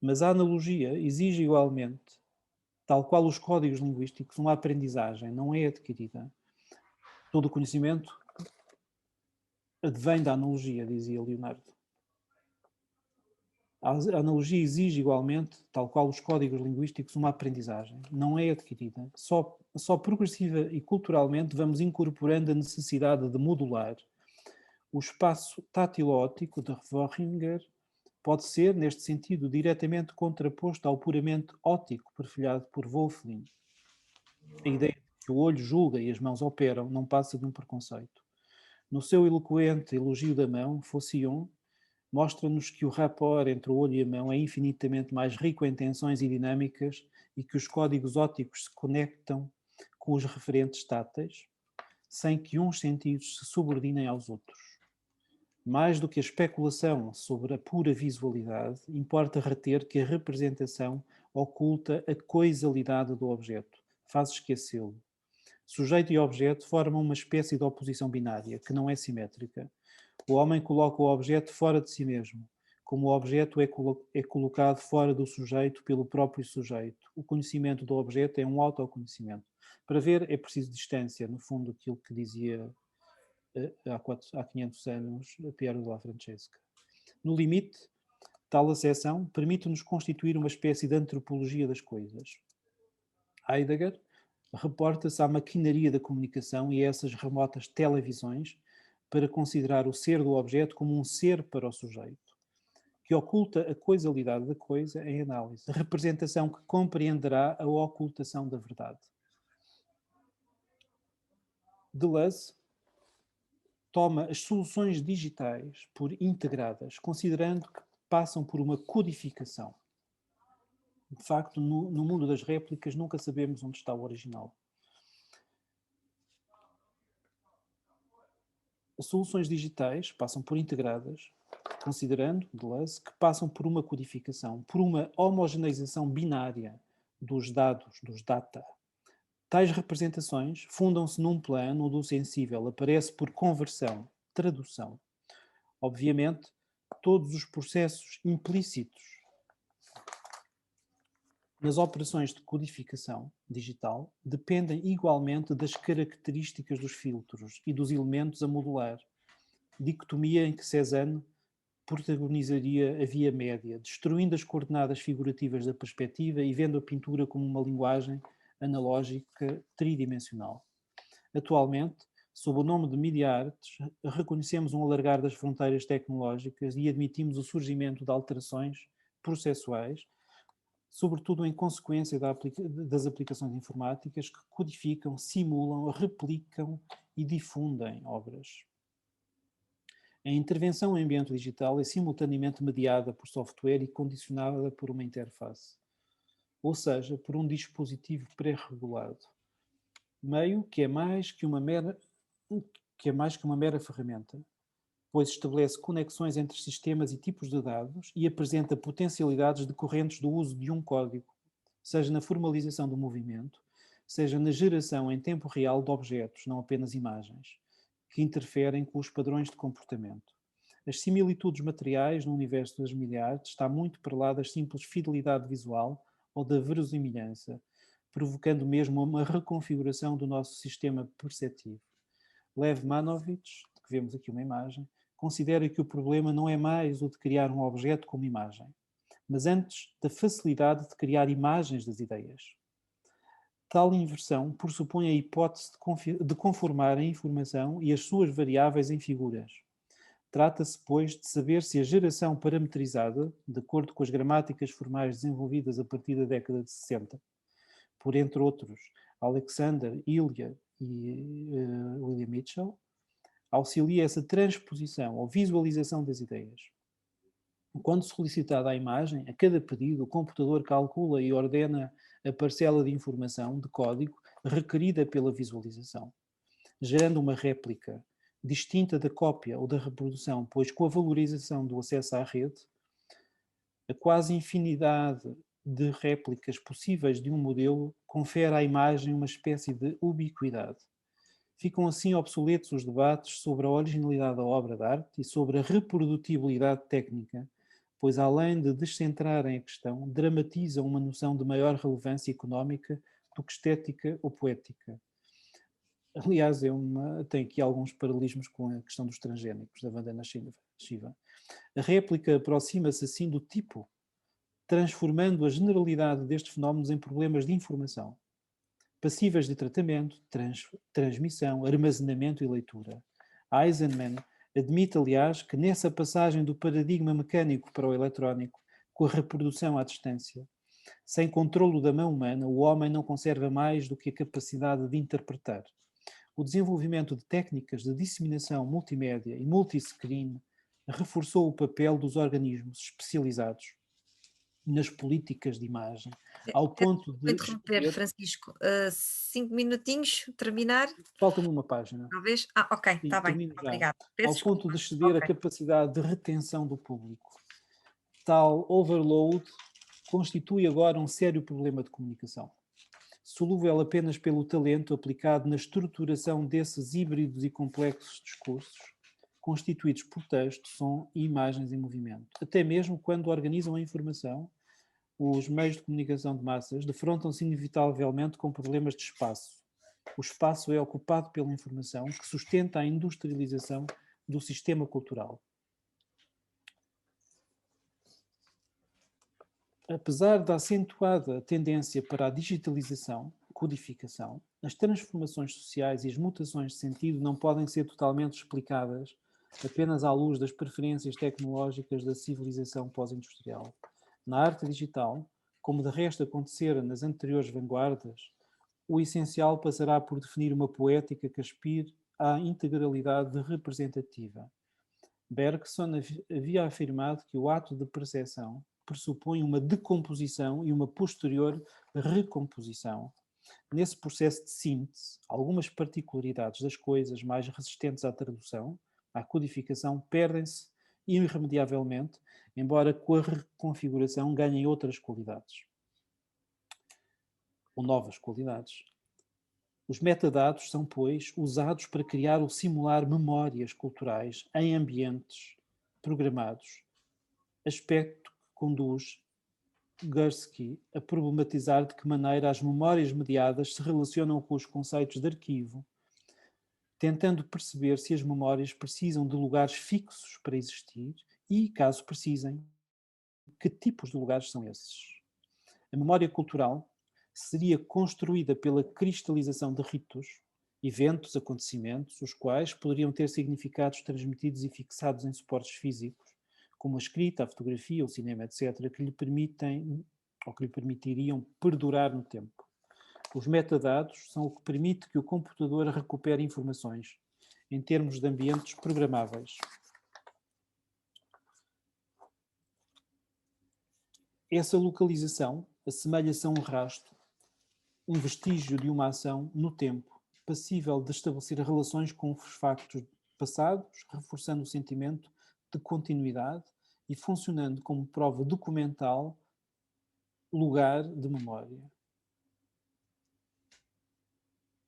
Mas a analogia exige igualmente, tal qual os códigos linguísticos, uma aprendizagem, não é adquirida. Todo o conhecimento advém da analogia, dizia Leonardo. A analogia exige igualmente, tal qual os códigos linguísticos, uma aprendizagem. Não é adquirida. Só progressiva e culturalmente vamos incorporando a necessidade de modular. O espaço tátil-óptico de Worringer pode ser, neste sentido, diretamente contraposto ao puramente óptico perfilhado por Wolfling. A ideia de que o olho julga e as mãos operam não passa de um preconceito. No seu eloquente elogio da mão, Faucillon mostra-nos que o rapport entre o olho e a mão é infinitamente mais rico em tensões e dinâmicas e que os códigos ópticos se conectam com os referentes táteis, sem que uns sentidos se subordinem aos outros. Mais do que a especulação sobre a pura visualidade, importa reter que a representação oculta a coisalidade do objeto, faz esquecê-lo. Sujeito e objeto formam uma espécie de oposição binária, que não é simétrica. O homem coloca o objeto fora de si mesmo, como o objeto é colocado fora do sujeito pelo próprio sujeito. O conhecimento do objeto é um autoconhecimento. Para ver é preciso distância, no fundo, aquilo que dizia há 500 anos Piero della Francesca. No limite, tal acessão permite-nos constituir uma espécie de antropologia das coisas. Heidegger reporta-se à maquinaria da comunicação e a essas remotas televisões para considerar o ser do objeto como um ser para o sujeito, que oculta a coisalidade da coisa em análise, representação que compreenderá a ocultação da verdade. Deleuze toma as soluções digitais por integradas, considerando que passam por uma codificação. De facto, no mundo das réplicas nunca sabemos onde está o original. As soluções digitais passam por integradas, considerando, Deleuze, que passam por uma codificação, por uma homogeneização binária dos dados, dos data. Tais representações fundam-se num plano onde o sensível aparece por conversão, tradução. Obviamente, todos os processos implícitos nas operações de codificação digital dependem igualmente das características dos filtros e dos elementos a modular, dicotomia em que Cézanne protagonizaria a via média, destruindo as coordenadas figurativas da perspectiva e vendo a pintura como uma linguagem analógica tridimensional. Atualmente, sob o nome de Media Arts, reconhecemos um alargar das fronteiras tecnológicas e admitimos o surgimento de alterações processuais, sobretudo em consequência das aplicações informáticas que codificam, simulam, replicam e difundem obras. A intervenção em ambiente digital é simultaneamente mediada por software e condicionada por uma interface, ou seja, por um dispositivo pré-regulado, meio que é mais que uma mera ferramenta, pois estabelece conexões entre sistemas e tipos de dados e apresenta potencialidades decorrentes do uso de um código, seja na formalização do movimento, seja na geração em tempo real de objetos, não apenas imagens, que interferem com os padrões de comportamento. As similitudes materiais no universo das milhares está muito para lá da simples fidelidade visual ou da verosimilhança, provocando mesmo uma reconfiguração do nosso sistema perceptivo. Lev Manovich, de que vemos aqui uma imagem, considera que o problema não é mais o de criar um objeto como imagem, mas antes da facilidade de criar imagens das ideias. Tal inversão pressupõe a hipótese de conformar a informação e as suas variáveis em figuras. Trata-se, pois, de saber se a geração parametrizada, de acordo com as gramáticas formais desenvolvidas a partir da década de 60, por entre outros Alexander Hilliard e William Mitchell, auxilia essa transposição ou visualização das ideias. Quando solicitada a imagem, a cada pedido, o computador calcula e ordena a parcela de informação, de código, requerida pela visualização, gerando uma réplica distinta da cópia ou da reprodução, pois com a valorização do acesso à rede, a quase infinidade de réplicas possíveis de um modelo confere à imagem uma espécie de ubiquidade. Ficam assim obsoletos os debates sobre a originalidade da obra de arte e sobre a reprodutibilidade técnica, pois além de descentrarem a questão, dramatizam uma noção de maior relevância económica do que estética ou poética. Aliás, tem aqui alguns paralelismos com a questão dos transgénicos, da Vandana Shiva. A réplica aproxima-se assim do tipo, transformando a generalidade destes fenómenos em problemas de informação, passíveis de tratamento, transmissão, armazenamento e leitura. Eisenman admite, aliás, que nessa passagem do paradigma mecânico para o eletrónico, com a reprodução à distância, sem controlo da mão humana, o homem não conserva mais do que a capacidade de interpretar. O desenvolvimento de técnicas de disseminação multimédia e multiscreen reforçou o papel dos organismos especializados nas políticas de imagem, ao ponto Vou de interromper, escolher... Francisco. 5 minutinhos, terminar, Falta-me uma página. talvez? Ok, Sim, está bem, termino já. obrigada. Ao Peço ponto desculpa. de exceder a Ok. capacidade de retenção do público. Tal overload constitui agora um sério problema de comunicação, solúvel apenas pelo talento aplicado na estruturação desses híbridos e complexos discursos, constituídos por texto, som e imagens em movimento. Até mesmo quando organizam a informação, os meios de comunicação de massas defrontam-se inevitavelmente com problemas de espaço. O espaço é ocupado pela informação que sustenta a industrialização do sistema cultural. Apesar da acentuada tendência para a digitalização, codificação, as transformações sociais e as mutações de sentido não podem ser totalmente explicadas apenas à luz das preferências tecnológicas da civilização pós-industrial. Na arte digital, como de resto acontecera nas anteriores vanguardas, o essencial passará por definir uma poética que aspire à integralidade representativa. Bergson havia afirmado que o ato de percepção pressupõe uma decomposição e uma posterior recomposição. Nesse processo de síntese, algumas particularidades das coisas mais resistentes à tradução, à codificação, perdem-se irremediavelmente, embora com a reconfiguração ganhem outras qualidades. Ou novas qualidades. Os metadados são, pois, usados para criar ou simular memórias culturais em ambientes programados, aspecto que conduz Gursky a problematizar de que maneira as memórias mediadas se relacionam com os conceitos de arquivo, tentando perceber se as memórias precisam de lugares fixos para existir e, caso precisem, que tipos de lugares são esses. A memória cultural seria construída pela cristalização de ritos, eventos, acontecimentos, os quais poderiam ter significados transmitidos e fixados em suportes físicos, como a escrita, a fotografia, o cinema, etc., que lhe permitem ou que lhe permitiriam perdurar no tempo. Os metadados são o que permite que o computador recupere informações, em termos de ambientes programáveis. Essa localização assemelha-se a um rastro, um vestígio de uma ação no tempo, passível de estabelecer relações com os factos passados, reforçando o sentimento de continuidade e funcionando como prova documental, lugar de memória.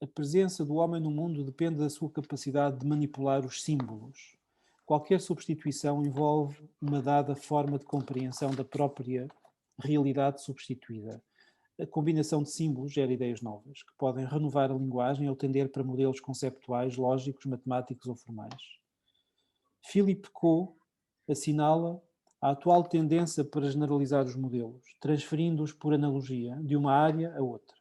A presença do homem no mundo depende da sua capacidade de manipular os símbolos, qualquer substituição envolve uma dada forma de compreensão da própria realidade substituída. A combinação de símbolos gera ideias novas, que podem renovar a linguagem ou tender para modelos conceptuais, lógicos, matemáticos ou formais. Philippe Coe assinala a atual tendência para generalizar os modelos, transferindo-os por analogia de uma área a outra,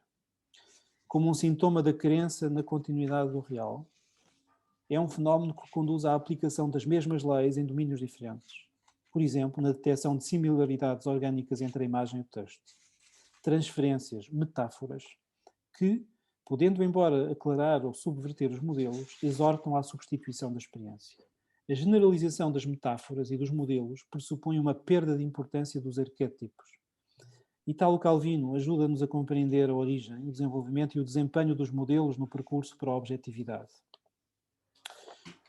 como um sintoma da crença na continuidade do real. É um fenómeno que conduz à aplicação das mesmas leis em domínios diferentes. Por exemplo, na detecção de similaridades orgânicas entre a imagem e o texto. Transferências, metáforas, que, podendo embora aclarar ou subverter os modelos, exortam à substituição da experiência. A generalização das metáforas e dos modelos pressupõe uma perda de importância dos arquétipos. Italo Calvino ajuda-nos a compreender a origem, o desenvolvimento e o desempenho dos modelos no percurso para a objetividade.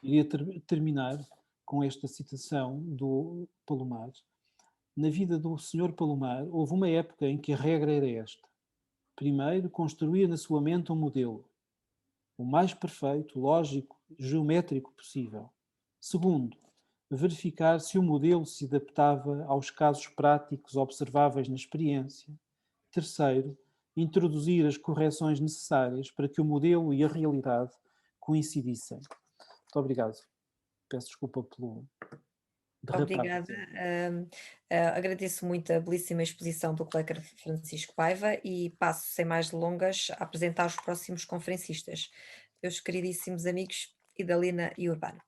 Iria terminar com esta citação do Palomar. Na vida do Sr. Palomar, houve uma época em que a regra era esta. Primeiro, construía na sua mente um modelo, o mais perfeito, lógico, geométrico possível. Segundo, verificar se o modelo se adaptava aos casos práticos observáveis na experiência. Terceiro, introduzir as correções necessárias para que o modelo e a realidade coincidissem. Muito obrigado. Peço desculpa pelo derrapar. Obrigada. Agradeço muito a belíssima exposição do colega Francisco Paiva e passo, sem mais delongas, a apresentar os próximos conferencistas, meus queridíssimos amigos Idalina e Urbano.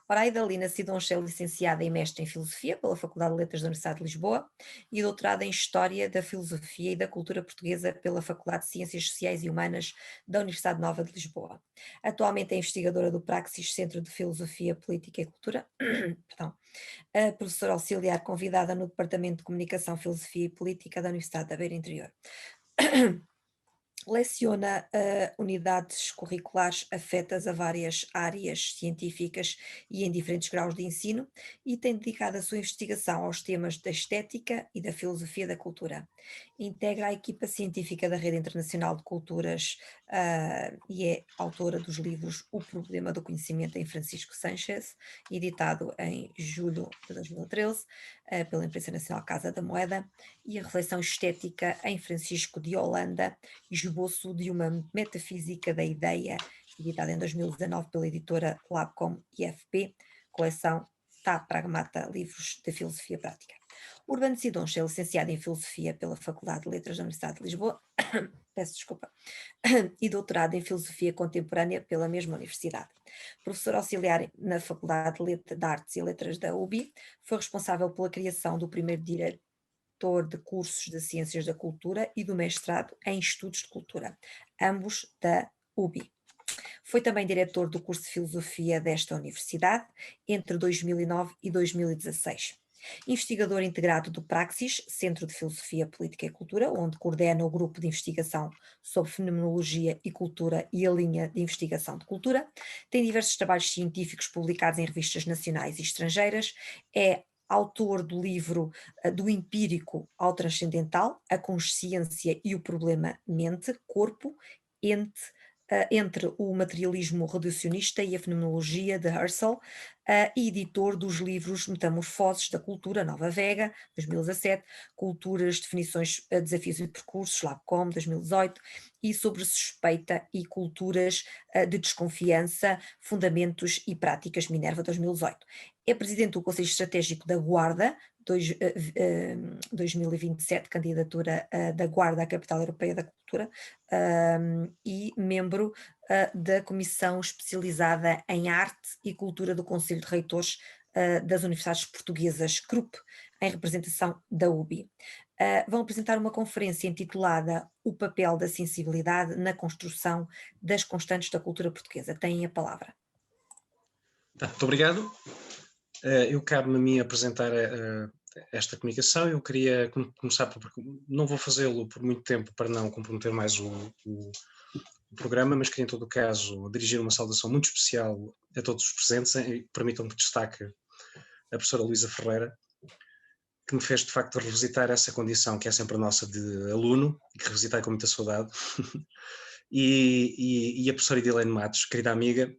Ora, a Idalina Sidoncha é licenciada e mestre em Filosofia pela Faculdade de Letras da Universidade de Lisboa e doutorada em História da Filosofia e da Cultura Portuguesa pela Faculdade de Ciências Sociais e Humanas da Universidade Nova de Lisboa. Atualmente é investigadora do Praxis Centro de Filosofia, Política e Cultura, perdão, a professora auxiliar convidada no Departamento de Comunicação, Filosofia e Política da Universidade da Beira Interior. Leciona unidades curriculares afetas a várias áreas científicas e em diferentes graus de ensino e tem dedicado a sua investigação aos temas da estética e da filosofia da cultura. Integra a equipa científica da Rede Internacional de Culturas e é autora dos livros O Problema do Conhecimento em Francisco Sanchez, editado em julho de 2013 pela Imprensa Nacional Casa da Moeda, e a Reflexão Estética em Francisco de Holanda, Esboço de uma Metafísica da Ideia, editada em 2019 pela editora Labcom IFP, coleção Tá Pragmata, livros de filosofia prática. Urbano Sidoncha é licenciado em Filosofia pela Faculdade de Letras da Universidade de Lisboa, peço desculpa, e doutorado em Filosofia Contemporânea pela mesma universidade. Professor auxiliar na Faculdade de Artes e Letras da UBI, foi responsável pela criação do primeiro diretor de cursos de Ciências da Cultura e do mestrado em Estudos de Cultura, ambos da UBI. Foi também diretor do curso de Filosofia desta universidade entre 2009 e 2016. Investigador integrado do Praxis, Centro de Filosofia, Política e Cultura, onde coordena o grupo de investigação sobre fenomenologia e cultura e a linha de investigação de cultura. Tem diversos trabalhos científicos publicados em revistas nacionais e estrangeiras. É autor do livro Do Empírico ao Transcendental, A Consciência e o Problema Mente, Corpo, Ente, entre o materialismo reducionista e a fenomenologia de Husserl, e editor dos livros Metamorfoses da Cultura, Nova Vega, 2017, Culturas, Definições, Desafios e Percursos, Labcom, 2018, e sobre suspeita e culturas de desconfiança, fundamentos e práticas, Minerva, 2018. É presidente do Conselho Estratégico da Guarda, 2027, candidatura da Guarda à Capital Europeia da Cultura, e membro da Comissão Especializada em Arte e Cultura do Conselho de Reitores das Universidades Portuguesas, CRUP, em representação da UBI. Vão apresentar uma conferência intitulada O Papel da Sensibilidade na Construção das Constantes da Cultura Portuguesa. Têm a palavra. Muito obrigado. Eu cabe-me a mim apresentar esta comunicação. Eu queria começar não vou fazê-lo por muito tempo para não comprometer mais o programa, mas queria em todo o caso dirigir uma saudação muito especial a todos os presentes e permitam-me que destaque a professora Luísa Ferreira, que me fez de facto revisitar essa condição que é sempre a nossa de aluno e que revisitei com muita saudade, e a professora Edilene Matos, querida amiga,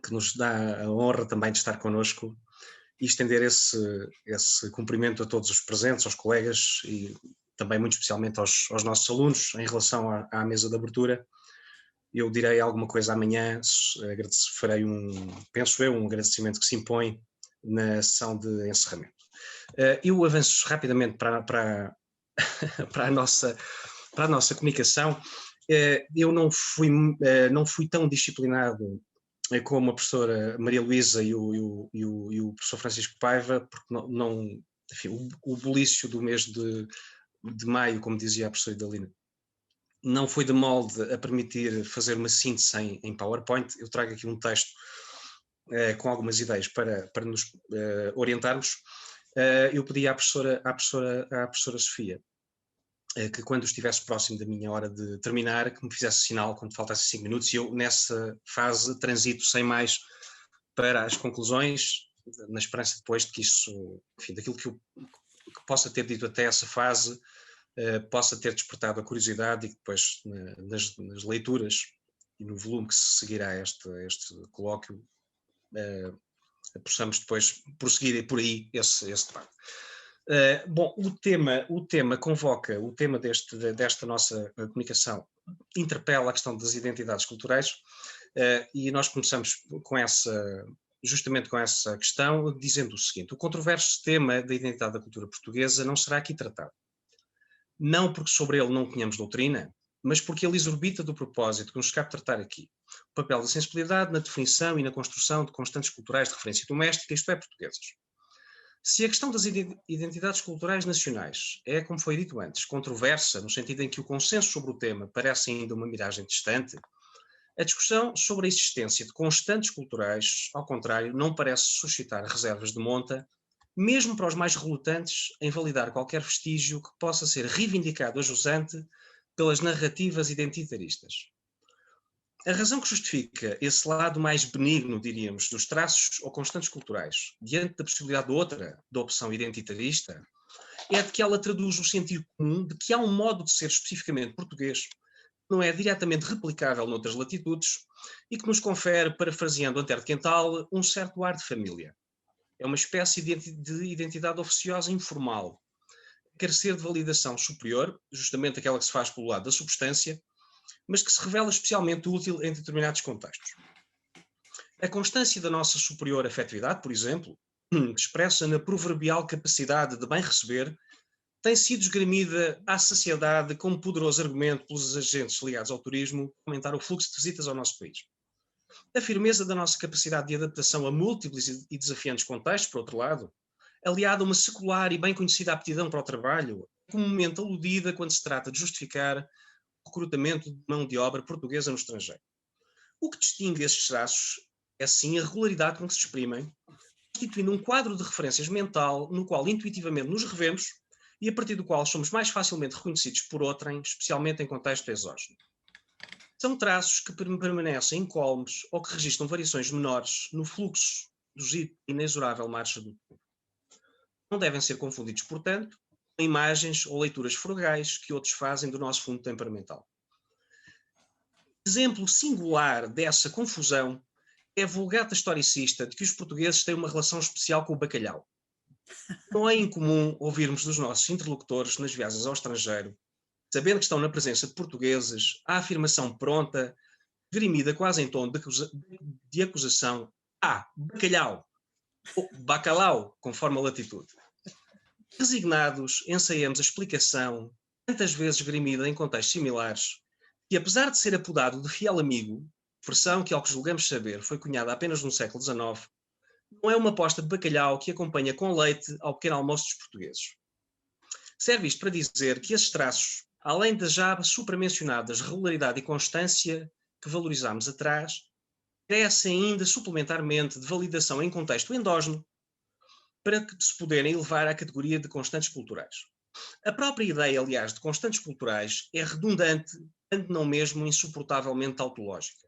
que nos dá a honra também de estar connosco e estender esse cumprimento a todos os presentes, aos colegas e também muito especialmente aos nossos alunos em relação à mesa de abertura. Eu direi alguma coisa amanhã, farei penso eu, um agradecimento que se impõe na sessão de encerramento. Eu avanço rapidamente para a nossa comunicação. Eu não fui tão disciplinado como a professora Maria Luísa e o professor Francisco Paiva, porque enfim, o bulício do mês de maio, como dizia a professora Idalina, não foi de molde a permitir fazer uma síntese em PowerPoint. Eu trago aqui um texto com algumas ideias para nos orientarmos. Eu pedi à professora Sofia que quando estivesse próximo da minha hora de terminar, que me fizesse sinal quando faltasse 5 minutos, e eu nessa fase transito sem mais para as conclusões, na esperança depois de que isso, enfim, daquilo que possa ter dito até essa fase, possa ter despertado a curiosidade e que depois nas leituras e no volume que se seguirá a este colóquio possamos depois prosseguir por aí esse debate. Bom, o tema convoca, o tema desta nossa comunicação interpela a questão das identidades culturais, e nós começamos justamente com essa questão, dizendo o seguinte: o controverso tema da identidade da cultura portuguesa não será aqui tratado. Não porque sobre ele não tenhamos doutrina, mas porque ele exorbita do propósito que nos cabe tratar aqui: o papel da sensibilidade na definição e na construção de constantes culturais de referência doméstica, isto é, portuguesas. Se a questão das identidades culturais nacionais é, como foi dito antes, controversa, no sentido em que o consenso sobre o tema parece ainda uma miragem distante, a discussão sobre a existência de constantes culturais, ao contrário, não parece suscitar reservas de monta, mesmo para os mais relutantes em validar qualquer vestígio que possa ser reivindicado a jusante pelas narrativas identitaristas. A razão que justifica esse lado mais benigno, diríamos, dos traços ou constantes culturais, diante da possibilidade de outra, da opção identitarista, é de que ela traduz o sentido comum de que há um modo de ser especificamente português, que não é diretamente replicável noutras latitudes e que nos confere, parafraseando Antero de Quental, um certo ar de família. É uma espécie de identidade oficiosa informal, carecer de validação superior, justamente aquela que se faz pelo lado da substância, mas que se revela especialmente útil em determinados contextos. A constância da nossa superior afetividade, por exemplo, expressa na proverbial capacidade de bem receber, tem sido esgrimida à saciedade como poderoso argumento pelos agentes ligados ao turismo para aumentar o fluxo de visitas ao nosso país. A firmeza da nossa capacidade de adaptação a múltiplos e desafiantes contextos, por outro lado, aliada a uma secular e bem conhecida aptidão para o trabalho, comumente aludida quando se trata de justificar recrutamento de mão de obra portuguesa no estrangeiro. O que distingue estes traços é, sim, a regularidade com que se exprimem, constituindo um quadro de referências mental no qual intuitivamente nos revemos e a partir do qual somos mais facilmente reconhecidos por outrem, especialmente em contexto exógeno. São traços que permanecem incólumes ou que registram variações menores no fluxo do inexorável marcha do tempo. Não devem ser confundidos, portanto, imagens ou leituras frugais que outros fazem do nosso fundo temperamental. Exemplo singular dessa confusão é a vulgata historicista de que os portugueses têm uma relação especial com o bacalhau. Não é incomum ouvirmos dos nossos interlocutores nas viagens ao estrangeiro, sabendo que estão na presença de portugueses, a afirmação pronta, grimida quase em tom de acusação: bacalhau, ou bacalau, conforme a latitude. Resignados, ensaiamos a explicação, tantas vezes grimida em contextos similares, que apesar de ser apodado de fiel amigo, expressão que, ao que julgamos saber, foi cunhada apenas no século XIX, não é uma aposta de bacalhau que acompanha com leite ao pequeno almoço dos portugueses. Serve isto para dizer que esses traços, além das já supramencionadas regularidade e constância que valorizámos atrás, carecem ainda suplementarmente de validação em contexto endógeno, para que se poderem elevar à categoria de constantes culturais. A própria ideia, aliás, de constantes culturais é redundante, quando não mesmo insuportavelmente tautológica.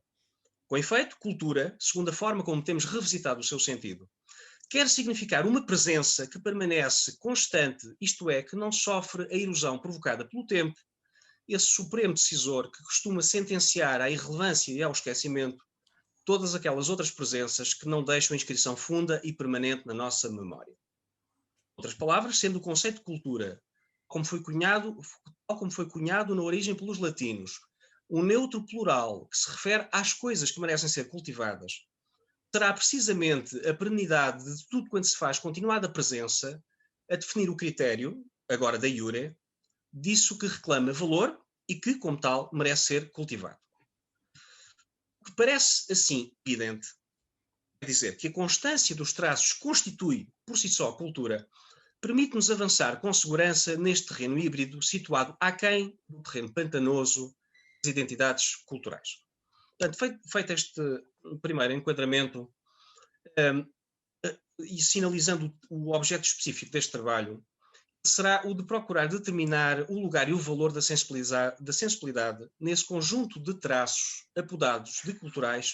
Com efeito, cultura, segundo a forma como temos revisitado o seu sentido, quer significar uma presença que permanece constante, isto é, que não sofre a erosão provocada pelo tempo, esse supremo decisor que costuma sentenciar à irrelevância e ao esquecimento, todas aquelas outras presenças que não deixam inscrição funda e permanente na nossa memória. Em outras palavras, sendo o conceito de cultura, tal como foi cunhado na origem pelos latinos, um neutro plural que se refere às coisas que merecem ser cultivadas, será precisamente a perenidade de tudo quanto se faz continuada presença a definir o critério, agora da iure, disso que reclama valor e que, como tal, merece ser cultivado. O que parece, assim, evidente, é dizer que a constância dos traços constitui, por si só, cultura, permite-nos avançar com segurança neste terreno híbrido situado aquém do terreno pantanoso das identidades culturais. Portanto, feito este primeiro enquadramento e sinalizando o objeto específico deste trabalho, será o de procurar determinar o lugar e o valor da sensibilidade nesse conjunto de traços apodados de culturais,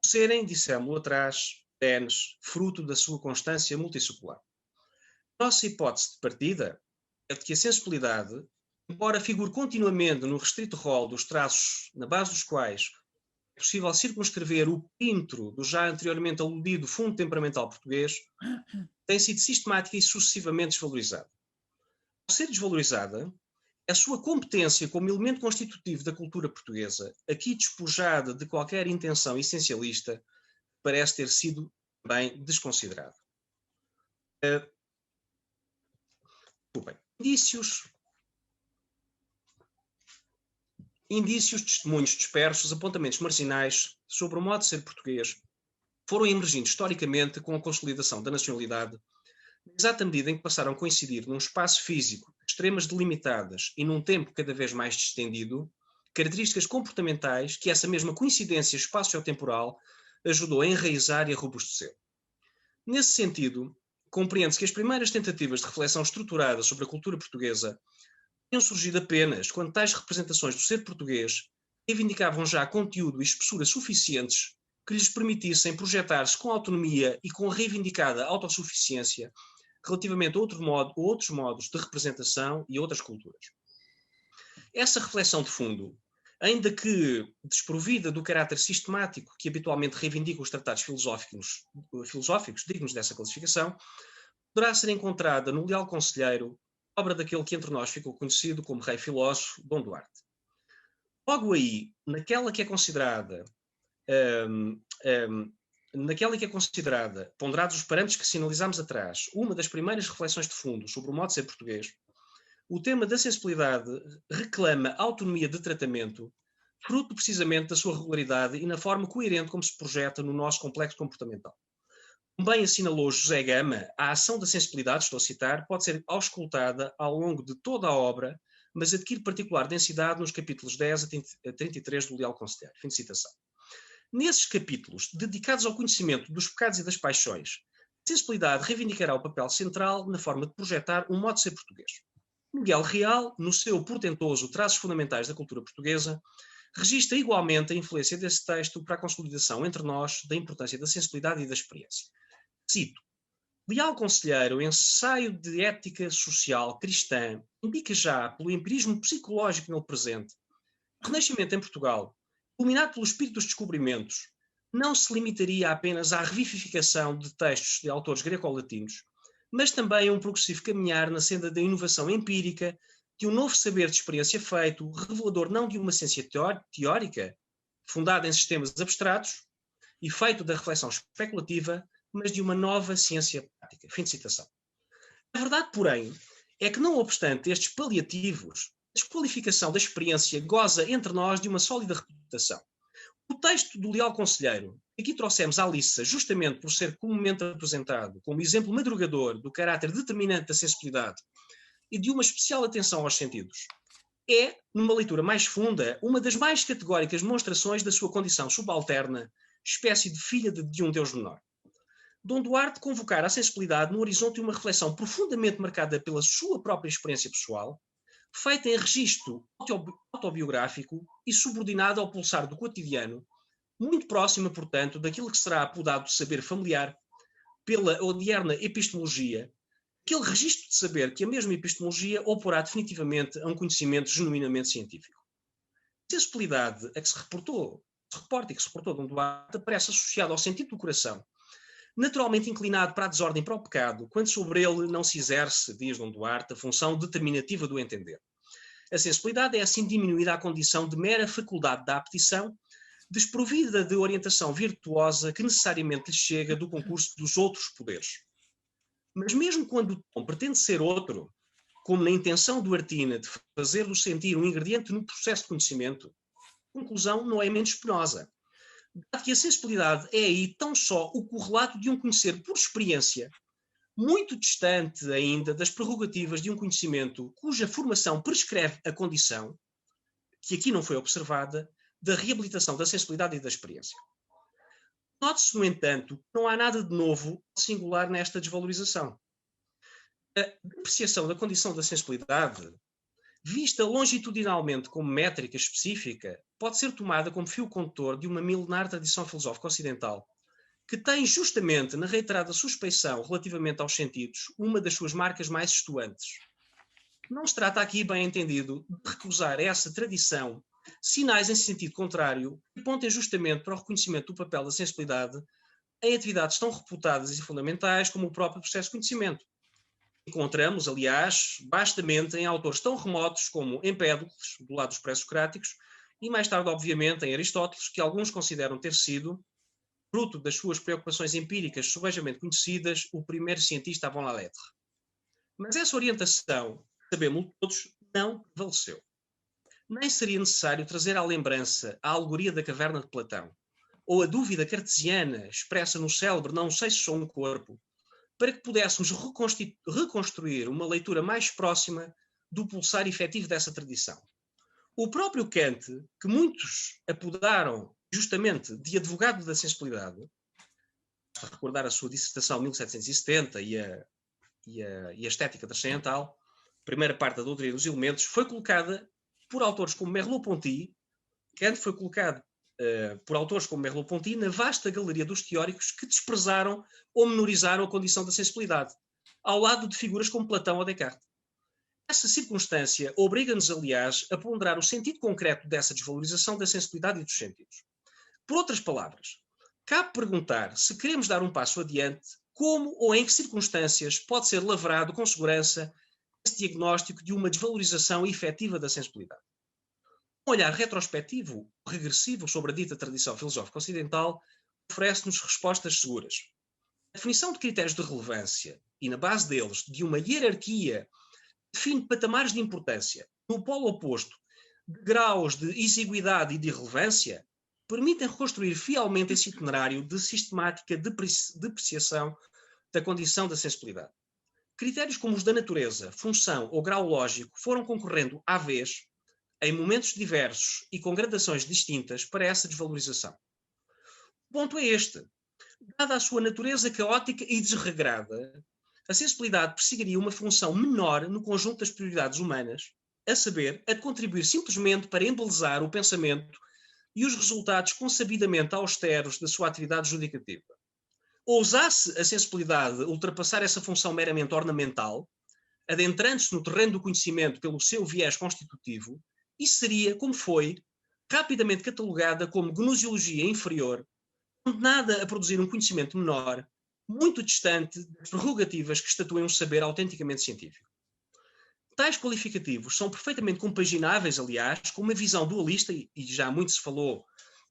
por serem, dissemos atrás, perenes, fruto da sua constância multissecular. Nossa hipótese de partida é de que a sensibilidade, embora figure continuamente no restrito rol dos traços na base dos quais é possível circunscrever o perímetro do já anteriormente aludido fundo temperamental português, tem sido sistemática e sucessivamente desvalorizada. Ao ser desvalorizada, a sua competência como elemento constitutivo da cultura portuguesa, aqui despojada de qualquer intenção essencialista, parece ter sido também desconsiderada. Desculpem. Indícios, testemunhos dispersos, apontamentos marginais sobre o modo de ser português foram emergindo historicamente com a consolidação da nacionalidade, na exata medida em que passaram a coincidir num espaço físico de extremas delimitadas e num tempo cada vez mais distendido, características comportamentais que essa mesma coincidência espaço-temporal ajudou a enraizar e a robustecer. Nesse sentido, compreende-se que as primeiras tentativas de reflexão estruturada sobre a cultura portuguesa tinham surgido apenas quando tais representações do ser português reivindicavam já conteúdo e espessura suficientes que lhes permitissem projetar-se com autonomia e com reivindicada autossuficiência relativamente a outros modos de representação e outras culturas. Essa reflexão de fundo, ainda que desprovida do caráter sistemático que habitualmente reivindica os tratados filosóficos dignos dessa classificação, poderá ser encontrada no Leal Conselheiro, obra daquele que entre nós ficou conhecido como rei filósofo, Dom Duarte. Logo aí, naquela que é considerada, ponderados os parâmetros que sinalizamos atrás, uma das primeiras reflexões de fundo sobre o modo de ser português, o tema da sensibilidade reclama autonomia de tratamento, fruto precisamente da sua regularidade e na forma coerente como se projeta no nosso complexo comportamental. Como bem assinalou José Gama, a ação da sensibilidade, estou a citar, pode ser auscultada ao longo de toda a obra, mas adquire particular densidade nos capítulos 10 a 33 do Leal Conselheiro. Fim de citação. Nesses capítulos, dedicados ao conhecimento dos pecados e das paixões, a sensibilidade reivindicará o papel central na forma de projetar um modo de ser português. Miguel Real, no seu portentoso Traços Fundamentais da Cultura Portuguesa, registra igualmente a influência desse texto para a consolidação entre nós da importância da sensibilidade e da experiência. Cito: Leal Conselheiro, ensaio de ética social cristã, indica já, pelo empirismo psicológico nele presente, o Renascimento em Portugal, culminado pelo espírito dos descobrimentos, não se limitaria apenas à revivificação de textos de autores greco-latinos, mas também a um progressivo caminhar na senda da inovação empírica, de um novo saber de experiência feito, revelador não de uma ciência teórica, fundada em sistemas abstratos, e feito da reflexão especulativa, mas de uma nova ciência prática. Fim de citação. A verdade, porém, é que, não obstante estes paliativos, a desqualificação da experiência goza entre nós de uma sólida reputação. O texto do Leal Conselheiro, que aqui trouxemos à liça justamente por ser comumente apresentado como exemplo madrugador do caráter determinante da sensibilidade e de uma especial atenção aos sentidos, é, numa leitura mais funda, uma das mais categóricas demonstrações da sua condição subalterna, espécie de filha de um Deus menor. Dom Duarte convocara a sensibilidade no horizonte de uma reflexão profundamente marcada pela sua própria experiência pessoal, feita em registro autobiográfico e subordinada ao pulsar do cotidiano, muito próxima, portanto, daquilo que será apodado de saber familiar pela odierna epistemologia, aquele registro de saber que a mesma epistemologia oporá definitivamente a um conhecimento genuinamente científico. A sensibilidade a que se reportou se reporta e que se reportou Dom Duarte aparece associado ao sentido do coração, naturalmente inclinado para a desordem e para o pecado, quando sobre ele não se exerce, diz Dom Duarte, a função determinativa do entender. A sensibilidade é assim diminuída à condição de mera faculdade da apetição, desprovida de orientação virtuosa que necessariamente lhe chega do concurso dos outros poderes. Mas mesmo quando o tom pretende ser outro, como na intenção do Artina de fazer do sentir um ingrediente no processo de conhecimento, a conclusão não é menos penosa, dado que a sensibilidade é aí tão só o correlato de um conhecer por experiência, muito distante ainda das prerrogativas de um conhecimento cuja formação prescreve a condição, que aqui não foi observada, da reabilitação da sensibilidade e da experiência. Note-se, no entanto, que não há nada de novo singular nesta desvalorização. A depreciação da condição da sensibilidade, vista longitudinalmente como métrica específica, pode ser tomada como fio condutor de uma milenar tradição filosófica ocidental, que tem justamente na reiterada suspeição relativamente aos sentidos uma das suas marcas mais estuantes. Não se trata aqui, bem entendido, de recusar essa tradição sinais em sentido contrário que apontem justamente para o reconhecimento do papel da sensibilidade em atividades tão reputadas e fundamentais como o próprio processo de conhecimento. Encontramos, aliás, bastamente em autores tão remotos como Empédocles, do lado dos pré-socráticos, e mais tarde, obviamente, em Aristóteles, que alguns consideram ter sido, fruto das suas preocupações empíricas subejamente conhecidas, o primeiro cientista avant la lettre. Mas essa orientação, sabemos todos, não prevaleceu. Nem seria necessário trazer à lembrança a alegoria da caverna de Platão, ou a dúvida cartesiana expressa no célebre não sei se sou um corpo, para que pudéssemos reconstruir uma leitura mais próxima do pulsar efetivo dessa tradição. O próprio Kant, que muitos apodaram justamente de advogado da sensibilidade, para recordar a sua dissertação 1770 e a estética transcendental, primeira parte da doutrina dos elementos, foi colocada por autores como Merleau-Ponty. Kant foi colocado por autores como Merleau-Ponty na vasta galeria dos teóricos que desprezaram ou menorizaram a condição da sensibilidade, ao lado de figuras como Platão ou Descartes. Essa circunstância obriga-nos, aliás, a ponderar o sentido concreto dessa desvalorização da sensibilidade e dos sentidos. Por outras palavras, cabe perguntar se queremos dar um passo adiante, como ou em que circunstâncias pode ser lavrado com segurança esse diagnóstico de uma desvalorização efetiva da sensibilidade. Um olhar retrospectivo, regressivo sobre a dita tradição filosófica ocidental oferece-nos respostas seguras. A definição de critérios de relevância e, na base deles, de uma hierarquia define patamares de importância no polo oposto de graus de exiguidade e de irrelevância, permitem reconstruir fielmente esse itinerário de sistemática depreciação da condição da sensibilidade. Critérios como os da natureza, função ou grau lógico foram concorrendo à vez, em momentos diversos e com gradações distintas, para essa desvalorização. O ponto é este. Dada a sua natureza caótica e desregrada, a sensibilidade perseguiria uma função menor no conjunto das prioridades humanas, a saber, a de contribuir simplesmente para embelezar o pensamento e os resultados consabidamente austeros da sua atividade judicativa. Ousasse a sensibilidade ultrapassar essa função meramente ornamental, adentrando-se no terreno do conhecimento pelo seu viés constitutivo, isso seria, como foi, rapidamente catalogada como gnoseologia inferior, condenada a produzir um conhecimento menor, muito distante das prerrogativas que estatuem um saber autenticamente científico. Tais qualificativos são perfeitamente compagináveis, aliás, com uma visão dualista, e já muito se falou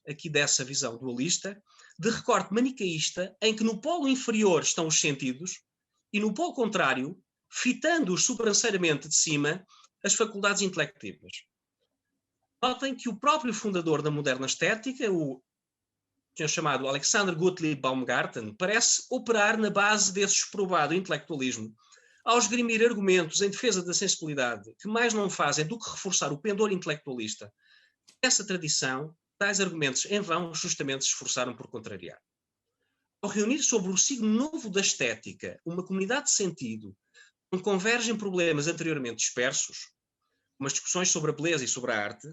aqui dessa visão dualista, de recorte manicaísta, em que no polo inferior estão os sentidos e no polo contrário, fitando-os sobranceiramente de cima, as faculdades intelectivas. Notem que o próprio fundador da moderna estética, o chamado Alexander Gottlieb Baumgarten, parece operar na base desse desprovado intelectualismo, ao esgrimir argumentos em defesa da sensibilidade, que mais não fazem do que reforçar o pendor intelectualista. Essa tradição, tais argumentos em vão justamente se esforçaram por contrariar. Ao reunir sobre o signo novo da estética uma comunidade de sentido, onde convergem problemas anteriormente dispersos, como as discussões sobre a beleza e sobre a arte,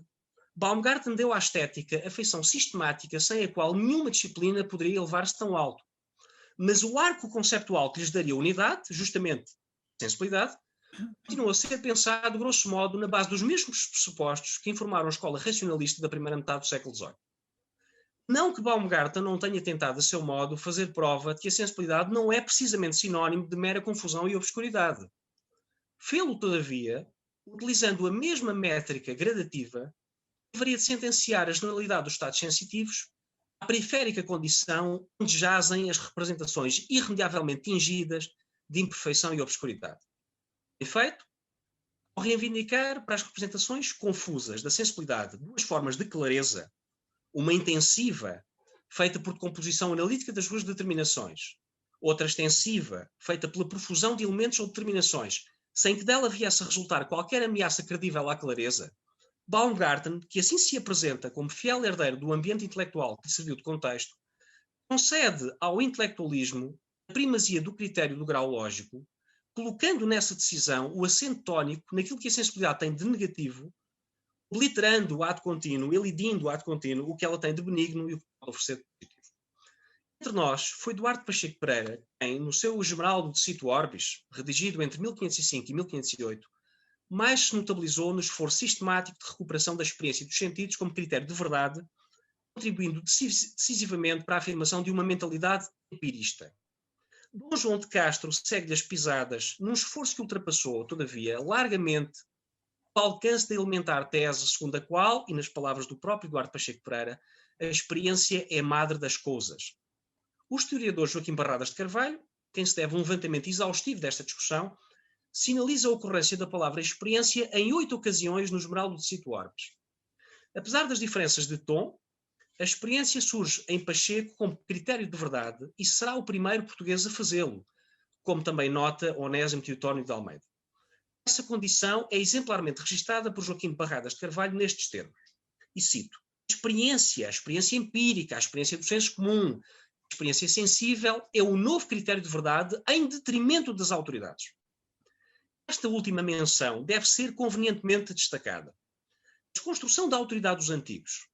Baumgarten deu à estética a feição sistemática sem a qual nenhuma disciplina poderia elevar-se tão alto. Mas o arco conceptual que lhes daria unidade, justamente a sensibilidade, continuou a ser pensado, grosso modo, na base dos mesmos pressupostos que informaram a escola racionalista da primeira metade do século XVIII. Não que Baumgarten não tenha tentado, a seu modo, fazer prova de que a sensibilidade não é precisamente sinónimo de mera confusão e obscuridade. Fê-lo, todavia, utilizando a mesma métrica gradativa, deveria de sentenciar a generalidade dos estados sensitivos à periférica condição onde jazem as representações irremediavelmente tingidas de imperfeição e obscuridade. Efeito, ao reivindicar para as representações confusas da sensibilidade duas formas de clareza, uma intensiva, feita por decomposição analítica das suas determinações, outra extensiva, feita pela profusão de elementos ou determinações, sem que dela viesse a resultar qualquer ameaça credível à clareza, Baumgarten, que assim se apresenta como fiel herdeiro do ambiente intelectual que lhe serviu de contexto, concede ao intelectualismo a primazia do critério do grau lógico, colocando nessa decisão o acento tónico naquilo que a sensibilidade tem de negativo, obliterando o ato contínuo, elidindo o ato contínuo, o que ela tem de benigno e o que pode oferecer de positivo. Entre nós, foi Duarte Pacheco Pereira quem, no seu Gemeraldo de Cito Orbis, redigido entre 1505 e 1508, mais se notabilizou no esforço sistemático de recuperação da experiência e dos sentidos como critério de verdade, contribuindo decisivamente para a afirmação de uma mentalidade empirista. Dom João de Castro segue-lhe as pisadas num esforço que ultrapassou, todavia, largamente o alcance da elementar tese segundo a qual, e nas palavras do próprio Duarte Pacheco Pereira, a experiência é madre das coisas. O historiador Joaquim Barradas de Carvalho, quem se deve um levantamento exaustivo desta discussão, sinaliza a ocorrência da palavra experiência em 8 ocasiões no Gemeraldo de Cito Orbis. Apesar das diferenças de tom, a experiência surge em Pacheco como critério de verdade e será o primeiro português a fazê-lo, como também nota Onésimo Teotónio de Almeida. Essa condição é exemplarmente registada por Joaquim Barradas de Carvalho nestes termos. E cito: a experiência empírica, a experiência do senso comum, a experiência sensível é o novo critério de verdade em detrimento das autoridades. Esta última menção deve ser convenientemente destacada. A desconstrução da autoridade dos antigos,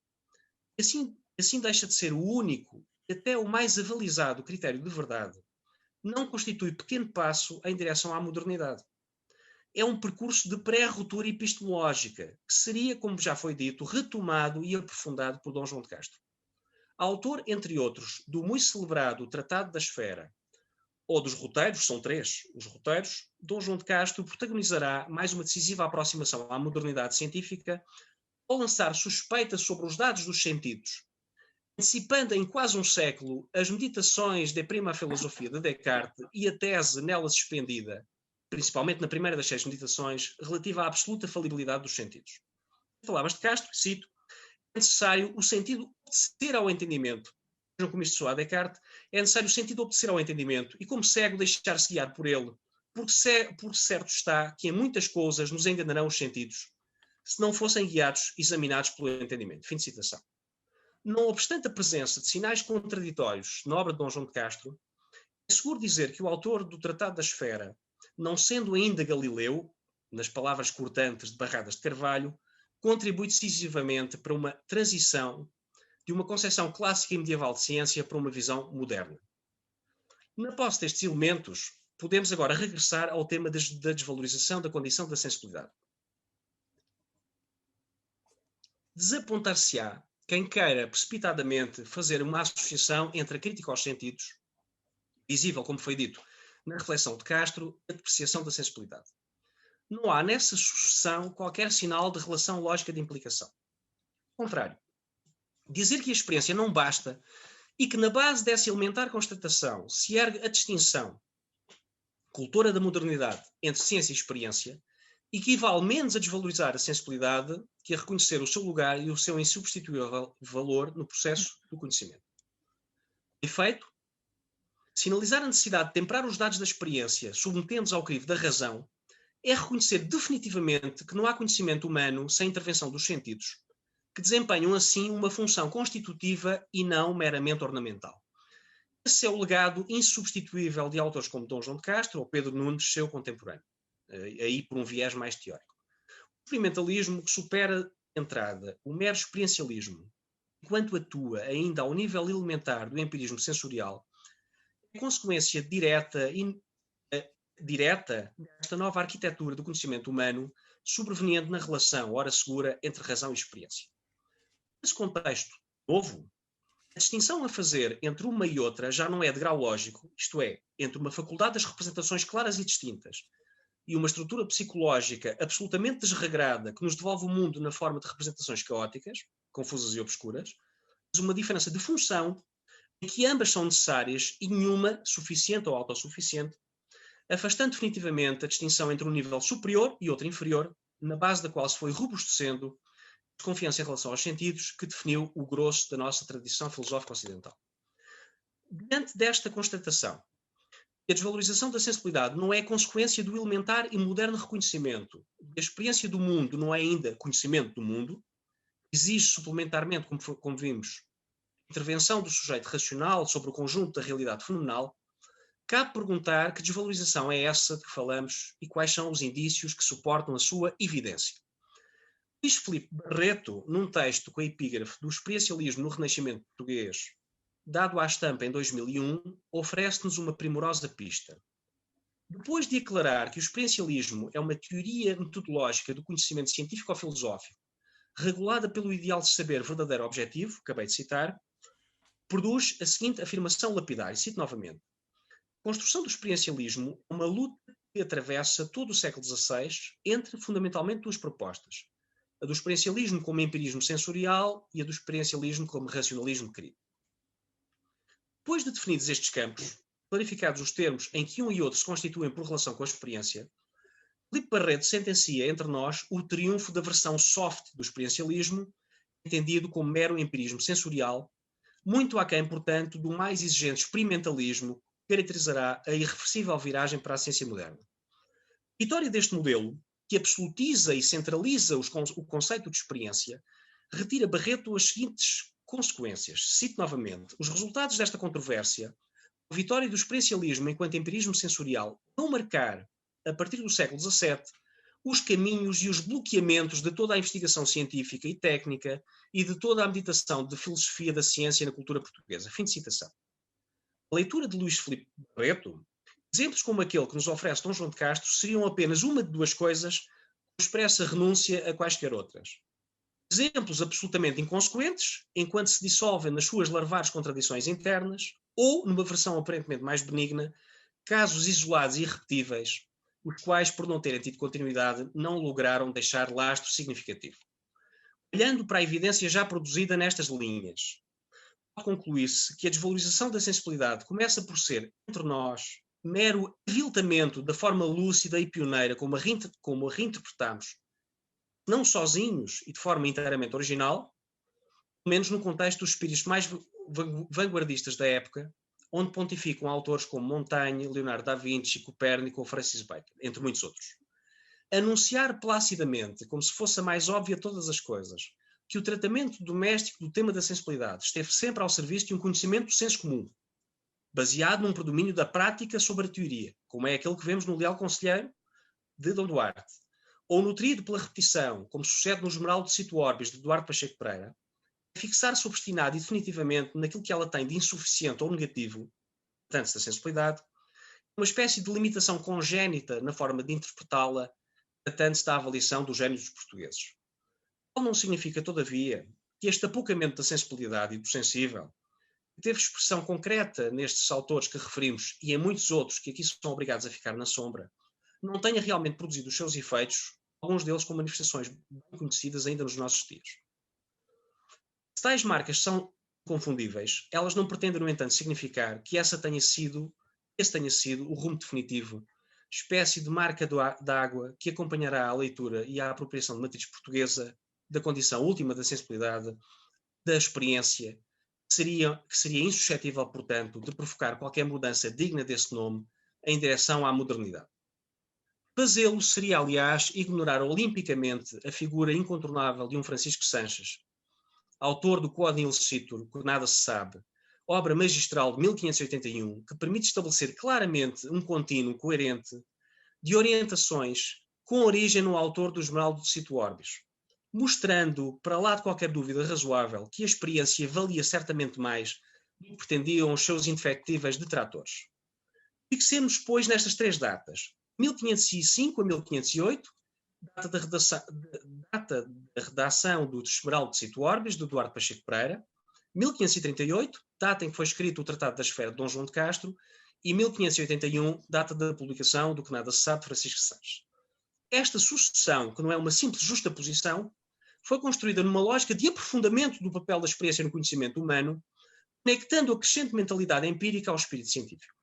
assim deixa de ser o único e até o mais avalizado critério de verdade, não constitui pequeno passo em direção à modernidade. É um percurso de pré-ruptura epistemológica, que seria, como já foi dito, retomado e aprofundado por Dom João de Castro. Autor, entre outros, do muito celebrado Tratado da Esfera, ou dos roteiros, são 3 os roteiros, Dom João de Castro protagonizará mais uma decisiva aproximação à modernidade científica ao lançar suspeitas sobre os dados dos sentidos, antecipando em quase um século as meditações de Prima Filosofia de Descartes e a tese nela suspendida, principalmente na primeira das 6 meditações, relativa à absoluta falibilidade dos sentidos. Em palavras de Castro, cito: é necessário o sentido obedecer ao entendimento. Vejam como isto soa a Descartes. É necessário o sentido obedecer ao entendimento e, como cego, deixar-se guiar por ele, porque certo está que em muitas coisas nos enganarão os sentidos, se não fossem guiados, examinados pelo entendimento. Fim de citação. Não obstante a presença de sinais contraditórios na obra de Dom João de Castro, é seguro dizer que o autor do Tratado da Esfera, não sendo ainda Galileu, nas palavras cortantes de Barradas de Carvalho, contribui decisivamente para uma transição de uma concepção clássica e medieval de ciência para uma visão moderna. Na posse destes elementos, podemos agora regressar ao tema da desvalorização da condição da sensibilidade. Desapontar-se-á quem queira precipitadamente fazer uma associação entre a crítica aos sentidos, visível, como foi dito, na reflexão de Castro, e a depreciação da sensibilidade. Não há nessa sucessão qualquer sinal de relação lógica de implicação. Ao contrário, dizer que a experiência não basta e que na base dessa elementar constatação se ergue a distinção, cultura da modernidade, entre ciência e experiência, equivale menos a desvalorizar a sensibilidade que a reconhecer o seu lugar e o seu insubstituível valor no processo do conhecimento. Efeito, sinalizar a necessidade de temperar os dados da experiência, submetendo-os ao crivo da razão, é reconhecer definitivamente que não há conhecimento humano sem intervenção dos sentidos, que desempenham assim uma função constitutiva e não meramente ornamental. Esse é o legado insubstituível de autores como Dom João de Castro ou Pedro Nunes, seu contemporâneo, aí por um viés mais teórico. O experimentalismo que supera de entrada o mero experiencialismo, enquanto atua ainda ao nível elementar do empirismo sensorial, é consequência direta desta nova arquitetura do conhecimento humano, sobreveniente na relação, ora segura, entre razão e experiência. Nesse contexto novo, A distinção a fazer entre uma e outra já não é de grau lógico, isto é, entre uma faculdade das representações claras e distintas e uma estrutura psicológica absolutamente desregrada que nos devolve o mundo na forma de representações caóticas, confusas e obscuras, mas uma diferença de função em que ambas são necessárias e nenhuma suficiente ou autossuficiente, afastando definitivamente a distinção entre um nível superior e outro inferior, na base da qual se foi robustecendo a desconfiança em relação aos sentidos que definiu o grosso da nossa tradição filosófica ocidental. Diante desta constatação, a desvalorização da sensibilidade não é consequência do elementar e moderno reconhecimento. A experiência do mundo não é ainda conhecimento do mundo. Exige suplementarmente, como vimos, intervenção do sujeito racional sobre o conjunto da realidade fenomenal. Cabe perguntar que desvalorização é essa de que falamos e quais são os indícios que suportam a sua evidência. Luís Filipe Barreto, num texto com a epígrafe do experiencialismo no Renascimento português, dado à estampa em 2001, oferece-nos uma primorosa pista. Depois de aclarar que o experiencialismo é uma teoria metodológica do conhecimento científico-filosófico, regulada pelo ideal de saber verdadeiro objetivo, acabei de citar, produz a seguinte afirmação lapidar, e cito novamente. A construção do experiencialismo é uma luta que atravessa todo o século XVI entre, fundamentalmente, duas propostas. A do experiencialismo como empirismo sensorial e a do experiencialismo como racionalismo crítico. Depois de definidos estes campos, clarificados os termos em que um e outro se constituem por relação com a experiência, Filipe Barreto sentencia entre nós o triunfo da versão soft do experiencialismo, entendido como mero empirismo sensorial, muito aquém, portanto, do mais exigente experimentalismo que caracterizará a irreversível viragem para a ciência moderna. A vitória deste modelo, que absolutiza e centraliza o conceito de experiência, retira Barreto as seguintes consequências. Cito novamente. Os resultados desta controvérsia, a vitória do experiencialismo enquanto empirismo sensorial, vão marcar, a partir do século XVII, os caminhos e os bloqueamentos de toda a investigação científica e técnica e de toda a meditação de filosofia da ciência na cultura portuguesa. Fim de citação. A leitura de Luís Filipe Barreto, exemplos como aquele que nos oferece Dom João de Castro, seriam apenas uma de duas coisas que expressa renúncia a quaisquer outras. Exemplos absolutamente inconsequentes, enquanto se dissolvem nas suas larvares contradições internas, ou, numa versão aparentemente mais benigna, casos isolados e irrepetíveis, os quais, por não terem tido continuidade, não lograram deixar lastro significativo. Olhando para a evidência já produzida nestas linhas, pode concluir-se que a desvalorização da sensibilidade começa por ser, entre nós, mero aviltamento da forma lúcida e pioneira como a reinterpretamos, não sozinhos e de forma inteiramente original, pelo menos no contexto dos espíritos mais vanguardistas da época, onde pontificam autores como Montaigne, Leonardo da Vinci, Copérnico ou Francis Bacon, entre muitos outros. Anunciar placidamente, como se fosse a mais óbvia de todas as coisas, que o tratamento doméstico do tema da sensibilidade esteve sempre ao serviço de um conhecimento do senso comum, baseado num predomínio da prática sobre a teoria, como é aquele que vemos no Leal Conselheiro de Dom Duarte, ou nutrido pela repetição, como sucede no Esmeralda de Cito Orbis de Duarte Pacheco Pereira, fixar-se obstinado e definitivamente naquilo que ela tem de insuficiente ou negativo, tanto da sensibilidade, uma espécie de limitação congénita na forma de interpretá-la, tratando-se da avaliação dos génios dos portugueses. Não significa, todavia, que este apoucamento da sensibilidade e do sensível, que teve expressão concreta nestes autores que referimos e em muitos outros que aqui são obrigados a ficar na sombra, não tenha realmente produzido os seus efeitos, alguns deles com manifestações bem conhecidas ainda nos nossos dias. Se tais marcas são confundíveis, elas não pretendem, no entanto, significar que esse tenha sido o rumo definitivo, espécie de marca da água que acompanhará a leitura e a apropriação de matriz portuguesa da condição última da sensibilidade, da experiência, que seria insuscetível, portanto, de provocar qualquer mudança digna desse nome em direção à modernidade. Fazê-lo seria, aliás, ignorar olimpicamente a figura incontornável de um Francisco Sanches, autor do Quod Ilcitur, que nada se sabe, obra magistral de 1581, que permite estabelecer claramente um contínuo coerente de orientações com origem no autor do Esmeralda de Cito Orbis, mostrando, para lá de qualquer dúvida razoável, que a experiência valia certamente mais do que pretendiam os seus indefectíveis detratores. Fixemos, pois, nestas três datas, 1505 a 1508, data da redação do Esmeralda de Cito Orbis, de Duarte Pacheco Pereira, 1538, data em que foi escrito o Tratado da Esfera de Dom João de Castro, e 1581, data da publicação do Que Nada Se Sabe de Francisco de Sales. Esta sucessão, que não é uma simples justaposição, foi construída numa lógica de aprofundamento do papel da experiência no conhecimento humano, conectando a crescente mentalidade empírica ao espírito científico.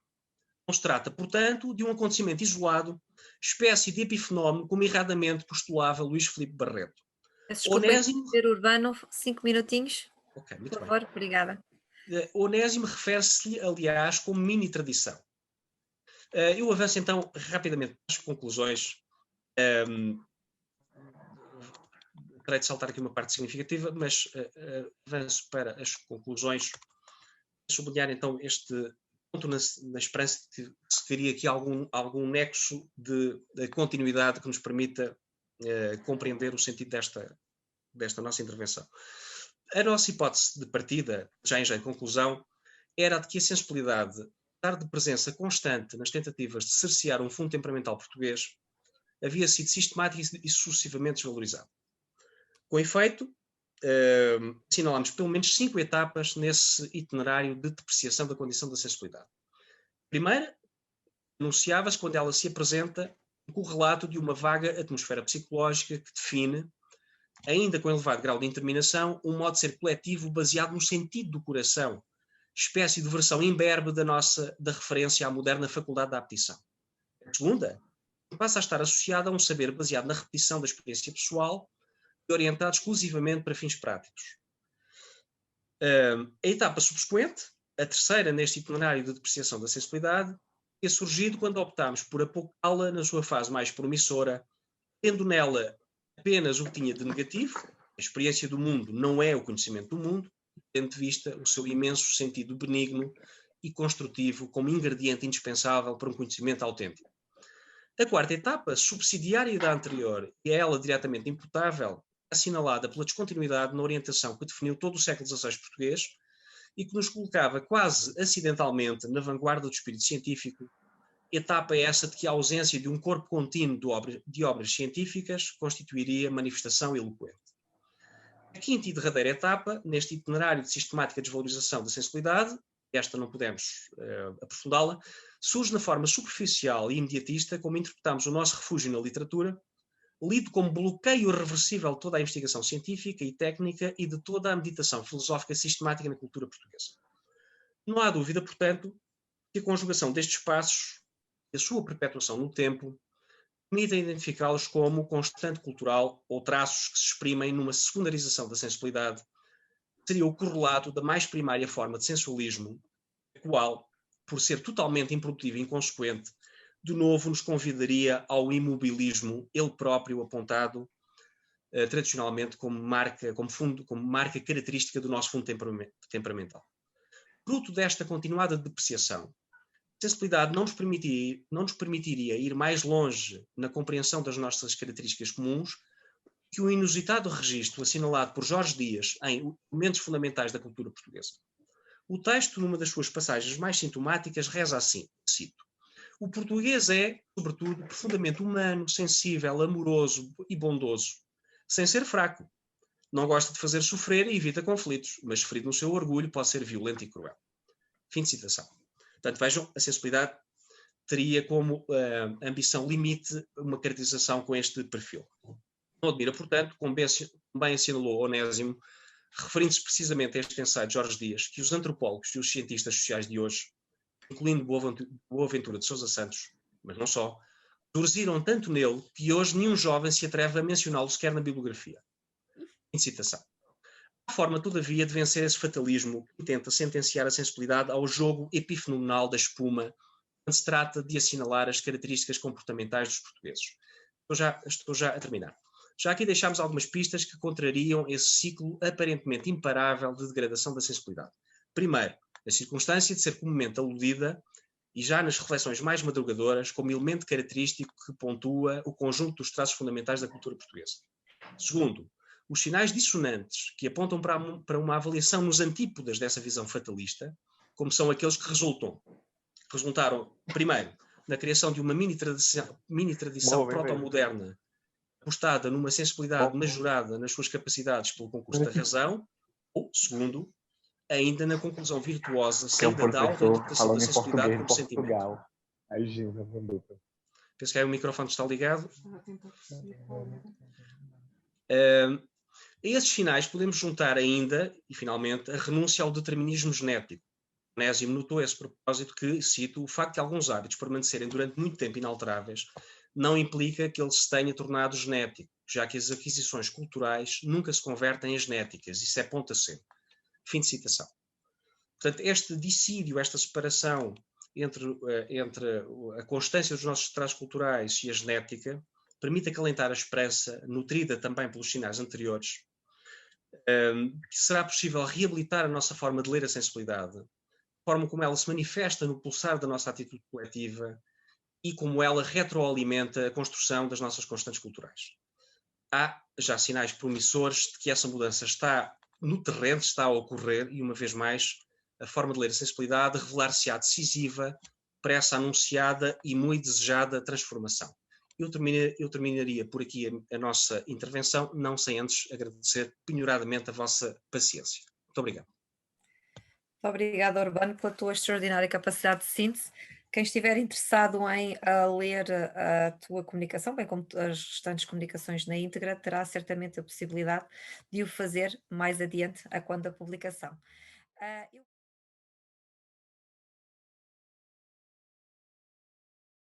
Não se trata, portanto, de um acontecimento isolado, espécie de epifenómeno, como erradamente postulava Luís Filipe Barreto. Peço desculpa, Onésimo... Urbano, 5 minutinhos, Ok, por muito bem. favor, obrigada. Onésimo refere-se-lhe, aliás, como mini tradição. Eu avanço então rapidamente às conclusões. Terei de saltar aqui uma parte significativa, mas avanço para as conclusões. Sublinhar então este ponto na esperança de que se teria aqui algum nexo de continuidade que nos permita compreender o sentido desta nossa intervenção. A nossa hipótese de partida, já em conclusão, era a de que a sensibilidade, apesar de presença constante nas tentativas de cercear um fundo temperamental português, havia sido sistemática e sucessivamente desvalorizado. Com efeito, assinalamos pelo menos 5 etapas nesse itinerário de depreciação da condição da sensibilidade. Primeira, anunciava-se quando ela se apresenta o correlato de uma vaga atmosfera psicológica que define, ainda com elevado grau de indeterminação, um modo de ser coletivo baseado no sentido do coração, espécie de versão imberbe da referência à moderna faculdade da aptição. A segunda, passa a estar associada a um saber baseado na repetição da experiência pessoal e orientado exclusivamente para fins práticos. A etapa subsequente, a terceira neste itinerário de depreciação da sensibilidade, é surgido quando optámos por apocá-la na sua fase mais promissora, tendo nela apenas o que tinha de negativo, a experiência do mundo não é o conhecimento do mundo, tendo de vista o seu imenso sentido benigno e construtivo como ingrediente indispensável para um conhecimento autêntico. A quarta etapa, subsidiária da anterior e a ela diretamente imputável, assinalada pela descontinuidade na orientação que definiu todo o século XVI português e que nos colocava quase acidentalmente na vanguarda do espírito científico, etapa essa de que a ausência de um corpo contínuo de obras científicas constituiria manifestação eloquente. A quinta e derradeira etapa, neste itinerário de sistemática desvalorização da sensibilidade, esta não podemos aprofundá-la, surge na forma superficial e imediatista como interpretamos o nosso refúgio na literatura, lido como bloqueio irreversível de toda a investigação científica e técnica e de toda a meditação filosófica sistemática na cultura portuguesa. Não há dúvida, portanto, que a conjugação destes passos e a sua perpetuação no tempo permitem identificá-los como constante cultural ou traços que se exprimem numa secundarização da sensibilidade, que seria o correlato da mais primária forma de sensualismo, a qual, por ser totalmente improdutiva e inconsequente, de novo nos convidaria ao imobilismo, ele próprio apontado tradicionalmente como marca característica do nosso fundo temperamental. Fruto desta continuada depreciação, a sensibilidade não nos permitiria ir mais longe na compreensão das nossas características comuns que o inusitado registro assinalado por Jorge Dias em Elementos Fundamentais da Cultura Portuguesa. O texto, numa das suas passagens mais sintomáticas, reza assim, cito: "O português é, sobretudo, profundamente humano, sensível, amoroso e bondoso, sem ser fraco. Não gosta de fazer sofrer e evita conflitos, mas ferido no seu orgulho pode ser violento e cruel." Fim de citação. Portanto, vejam, a sensibilidade teria como ambição limite uma caracterização com este perfil. Não admira, portanto, como bem assinalou Onésimo, referindo-se precisamente a este ensaio de Jorge Dias, que os antropólogos e os cientistas sociais de hoje, incluindo Boaventura de Sousa Santos, mas não só, surgiram tanto nele que hoje nenhum jovem se atreve a mencioná-lo sequer na bibliografia. Fim de citação. Há forma, todavia, de vencer esse fatalismo que tenta sentenciar a sensibilidade ao jogo epifenomenal da espuma quando se trata de assinalar as características comportamentais dos portugueses. Estou já a terminar. Já aqui deixámos algumas pistas que contrariam esse ciclo aparentemente imparável de degradação da sensibilidade. Primeiro, a circunstância de ser comumente aludida, e já nas reflexões mais madrugadoras, como elemento característico que pontua o conjunto dos traços fundamentais da cultura portuguesa. Segundo, os sinais dissonantes que apontam para uma avaliação nos antípodas dessa visão fatalista, como são aqueles que resultaram, primeiro, na criação de uma mini tradição proto-moderna, apostada numa sensibilidade majorada nas suas capacidades pelo concurso da razão, ou, segundo, ainda na conclusão virtuosa, Que é um saída da professor autentificação da falando em sensibilidade português de como sentimento. Portugal. Aí, Gina, Vanduta. Penso que aí o microfone está ligado. A esses sinais podemos juntar ainda, e finalmente, a renúncia ao determinismo genético. Onésimo notou a esse propósito que, cito, o facto de alguns hábitos permanecerem durante muito tempo inalteráveis não implica que ele se tenha tornado genético, já que as aquisições culturais nunca se convertem em genéticas. Isso é ponto assente. Fim de citação. Portanto, este dissídio, esta separação entre a constância dos nossos traços culturais e a genética permite acalentar a esperança, nutrida também pelos sinais anteriores, que será possível reabilitar a nossa forma de ler a sensibilidade, a forma como ela se manifesta no pulsar da nossa atitude coletiva e como ela retroalimenta a construção das nossas constantes culturais. Há já sinais promissores de que essa mudança está no terreno, está a ocorrer, e uma vez mais, a forma de ler a sensibilidade revelar-se-á decisiva para essa anunciada e muito desejada transformação. Eu terminaria por aqui a nossa intervenção, não sem antes agradecer penhoradamente a vossa paciência. Muito obrigado. Muito obrigada, Urbano, pela tua extraordinária capacidade de síntese. Quem estiver interessado em ler a tua comunicação, bem como as restantes comunicações na íntegra, terá certamente a possibilidade de o fazer mais adiante, a quando da publicação. Eu